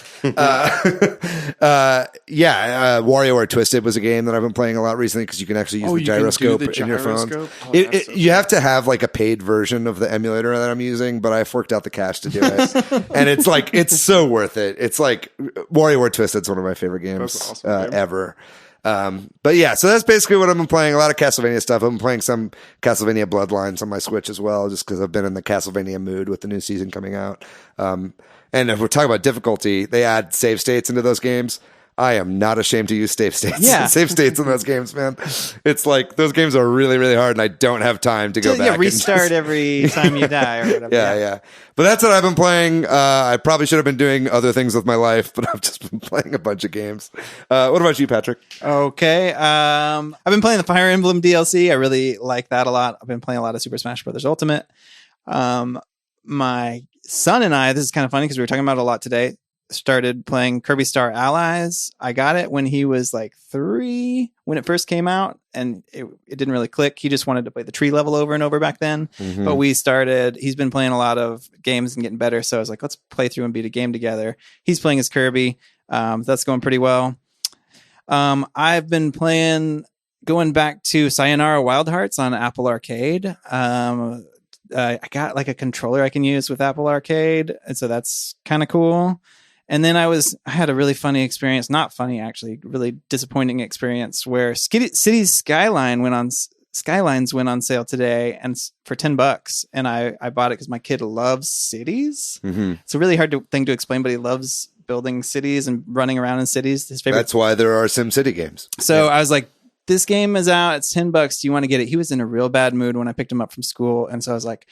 A: WarioWare Twisted was a game that I've been playing a lot recently because you can actually use the gyroscope in your phone. You have to have like a paid version of the emulator that I'm using, but I forked out the cash to do it, and it's like it's so worth it. It's like WarioWare Twisted's one of my favorite games
D: awesome
A: ever. But yeah, so that's basically what I've been playing. A lot of Castlevania stuff. I've been playing some Castlevania Bloodlines on my Switch as well, just because I've been in the Castlevania mood with the new season coming out. And if we're talking about difficulty, they add save states into those games. I am not ashamed to use save states.
B: Yeah.
A: Save states in those games, man. It's like those games are really, really hard, and I don't have time to go back.
B: Yeah, restart every time you die or whatever.
A: Yeah. But that's what I've been playing. I probably should have been doing other things with my life, but I've just been playing a bunch of games. What about you, Patrick?
B: Okay. I've been playing the Fire Emblem DLC. I really like that a lot. I've been playing a lot of Super Smash Bros. Ultimate. My son and I, this is kind of funny because we were talking about it a lot today, started playing Kirby Star Allies. I got it when he was like 3 when it first came out, and it didn't really click. He just wanted to play the tree level over and over back then.
A: Mm-hmm.
B: But he's been playing a lot of games and getting better. So I was like, let's play through and beat a game together. He's playing as Kirby. That's going pretty well. I've been playing going back to Sayonara Wild Hearts on Apple Arcade. I got like a controller I can use with Apple Arcade, and so that's kind of cool. And then I had a really funny experience, not funny actually, really disappointing experience where Cities Skylines went on sale today and for $10, and I bought it because my kid loves cities. Mm-hmm. It's a really hard thing to explain, but he loves building cities and running around in cities. His favorite.
A: That's why there are SimCity games.
B: So I was like, this game is out. It's $10. Do you want to get it? He was in a real bad mood when I picked him up from school. And so I was like,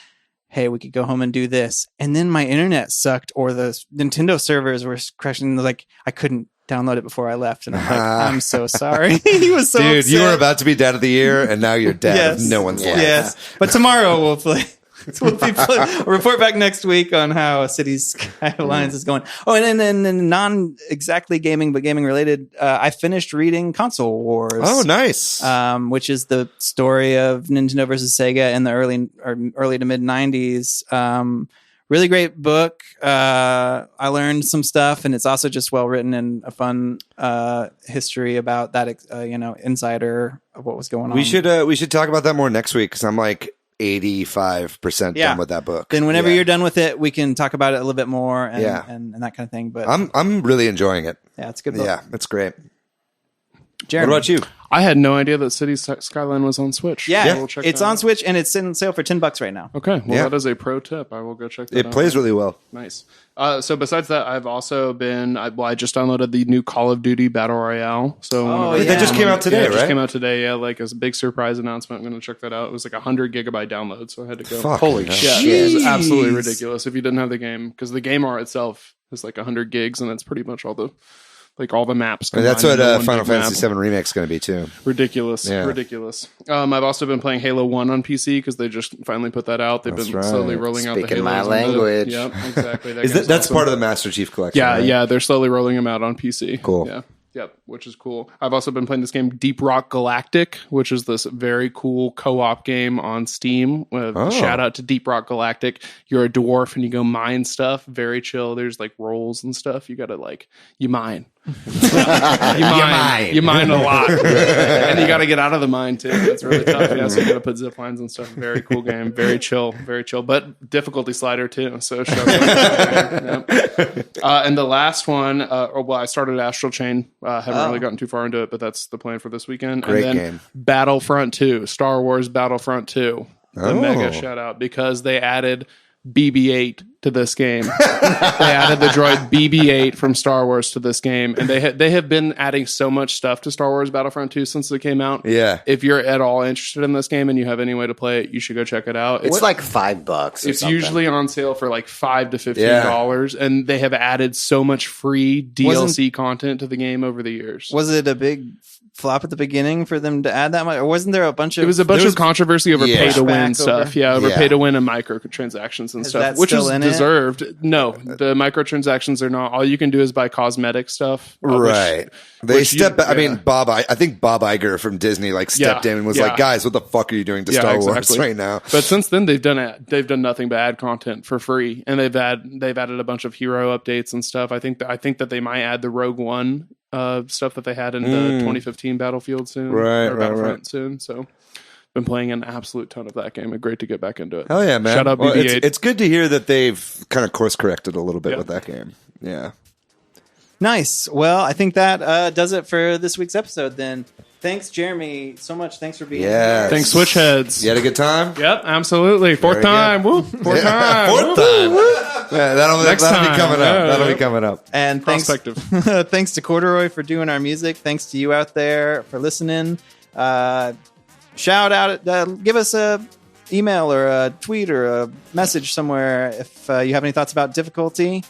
B: hey, we could go home and do this. And then my internet sucked, or the Nintendo servers were crashing. Like, I couldn't download it before I left. And I'm like, I'm so sorry. He was so
A: Dude,
B: upset.
A: you were about to be dad of the year, and now you're dad
B: Yes.
A: of no one's life.
B: Yes. But tomorrow we'll play. We'll report back next week on how Cities Skylines is going. Oh, and then non exactly gaming, but gaming related, I finished reading Console Wars.
A: Oh, nice.
B: Which is the story of Nintendo versus Sega in the early to mid 90s. Really great book. I learned some stuff, and it's also just well written and a fun history about that. Insider of what was going on.
A: We should talk about that more next week, because I'm like 85% done with that book.
B: Then whenever you're done with it, we can talk about it a little bit more and,
A: Yeah.
B: and that kind of thing. But
A: I'm really enjoying it.
B: yeah, it's a good book.
A: Yeah, it's great.
B: Jeremy.
A: What about you?
D: I had no idea that Cities Skyline was on Switch.
B: Yeah,
D: We'll check
B: it's
D: that
B: on
D: out.
B: Switch, and it's in sale for $10 right now.
D: Okay, well,
A: Yeah.
D: that is a pro tip. I will go check that out.
A: It plays really well.
D: Nice. So besides that, I've also been, I just downloaded the new Call of Duty Battle Royale. So
B: yeah.
A: That just came out today,
D: It just
A: right?
D: came out today, yeah, like as a big surprise announcement. I'm going to check that out. It was like 100 gigabyte download, so I had to go.
A: Fuck.
C: Holy
A: Yeah.
C: shit.
D: Yeah, it was
B: Jeez.
D: absolutely ridiculous if you didn't have the game, because the game art itself is like 100 gigs, and that's pretty much all the maps.
A: And that's what
D: combined into one
A: Final
D: big map.
A: Fantasy VII Remake's going to be, too.
D: Ridiculous.
A: Yeah.
D: Ridiculous. I've also been playing Halo 1 on PC because they just finally put that out. They've
A: That's
D: been
A: right.
D: slowly rolling out the
C: Speaking
D: Halos.
C: my language.
D: Yep, exactly.
A: That's part of the Master Chief Collection.
D: Yeah,
A: right?
D: yeah. They're slowly rolling them out on PC.
A: Cool.
D: Yeah. Yep, which is cool. I've also been playing this game Deep Rock Galactic, which is this very cool co-op game on Steam. Shout out to Deep Rock Galactic. You're a dwarf and you go mine stuff. Very chill. There's like rolls and stuff. You gotta you mine. You mine a lot. And you gotta get out of the mine too. It's really tough. Yeah, so you gotta put zip lines and stuff. Very cool game. Very chill. Very chill. But difficulty slider too. So shout out. Yep. And the last one, I started Astral Chain. Haven't really gotten too far into it, but that's the plan for this weekend.
A: Great
D: and then
A: game.
D: Battlefront 2, Star Wars Battlefront 2. The mega shout out, because they added BB-8 to this game. They added the droid BB-8 from Star Wars to this game, and they have been adding so much stuff to Star Wars Battlefront 2 since it came out.
A: Yeah.
D: If you're at all interested in this game and you have any way to play it, you should go check it out.
C: It's like $5 or
D: It's
C: something.
D: usually on sale for like $5 to $15, and they have added so much free DLC content to the game over the years.
B: Was it a big flop at the beginning for them to add that much, or wasn't there a bunch of?
D: It was a bunch of controversy over pay to win
B: Pushback
D: stuff.
B: over-
D: Yeah, over
A: Yeah.
D: pay to win and microtransactions and
B: Is
D: stuff,
B: that
D: which
B: still
D: is
B: in it?
D: deserved. No, the microtransactions are not. All you can do is buy cosmetic stuff.
A: Right. I think Bob Iger from Disney stepped in and was like, guys, what the fuck are you doing to Star Wars right now?
D: But since then they've done nothing but add content for free, and they've added a bunch of hero updates and stuff. I think that they might add the Rogue One stuff that they had in the 2015 Battlefield soon, or Battlefront soon. So been playing an absolute ton of that game. Great to get back into it.
A: Hell yeah, man.
D: Shout out
A: Well,
D: BB-8.
A: it's good to hear that they've kind of course corrected a little bit with that game. Yeah.
B: Nice. Well, I think that does it for this week's episode. Then, thanks, Jeremy, so much. Thanks for being
A: Yeah.
B: here.
D: Thanks, Switch Heads.
A: You had a good time?
D: Yep, absolutely. Fourth
A: Very
D: time.
A: good.
D: Woo. Fourth time.
A: Fourth time. Yeah, that'll
D: Next
A: be
D: time.
A: coming up.
D: Yeah.
A: That'll be coming up.
B: And thanks,
D: Prospective.
B: thanks to Corduroy for doing our music. Thanks to you out there for listening. Shout out, give us a email or a tweet or a message somewhere if you have any thoughts about difficulty.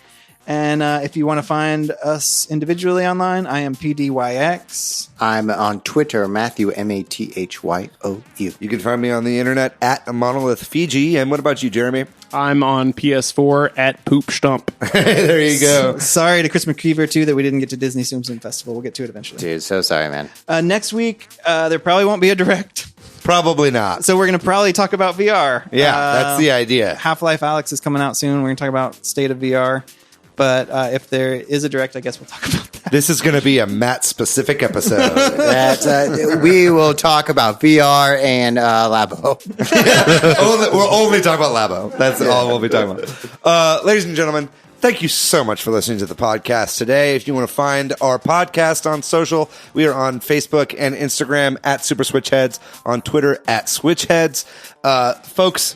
B: And if you want to find us individually online, I am PDYX.
C: I'm on Twitter, Matthew, MATHYOU.
A: You can find me on the internet at Monolith Fiji. And what about you, Jeremy?
D: I'm on PS4 at Poop Stump.
A: There you go.
B: Sorry to Chris McKeever, too, that we didn't get to Disney Tsum Tsum Festival. We'll get to it eventually.
C: Dude, so sorry, man.
B: Next week, there probably won't be a direct.
A: Probably not.
B: So we're going to probably talk about VR.
A: Yeah, that's the idea.
B: Half-Life Alyx is coming out soon. We're going to talk about state of VR. But if there is a direct, I guess we'll talk about that.
A: This is going to be a Matt-specific episode.
C: We will talk about VR and Labo.
A: We'll only talk about Labo. That's all we'll be talking about. Ladies and gentlemen, thank you so much for listening to the podcast today. If you want to find our podcast on social, we are on Facebook and Instagram at Super Switch Headz, on Twitter at Switch Headz. Folks,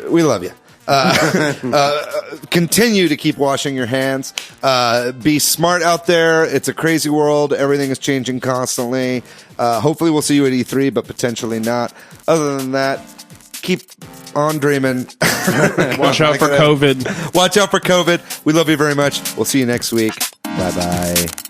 A: we love you. Continue to keep washing your hands. Be smart out there. It's a crazy world. Everything is changing constantly. Hopefully we'll see you at E3, but potentially not. Other than that, keep on dreaming.
D: Watch out for COVID.
A: Watch out for COVID. We love you very much. We'll see you next week. Bye-bye.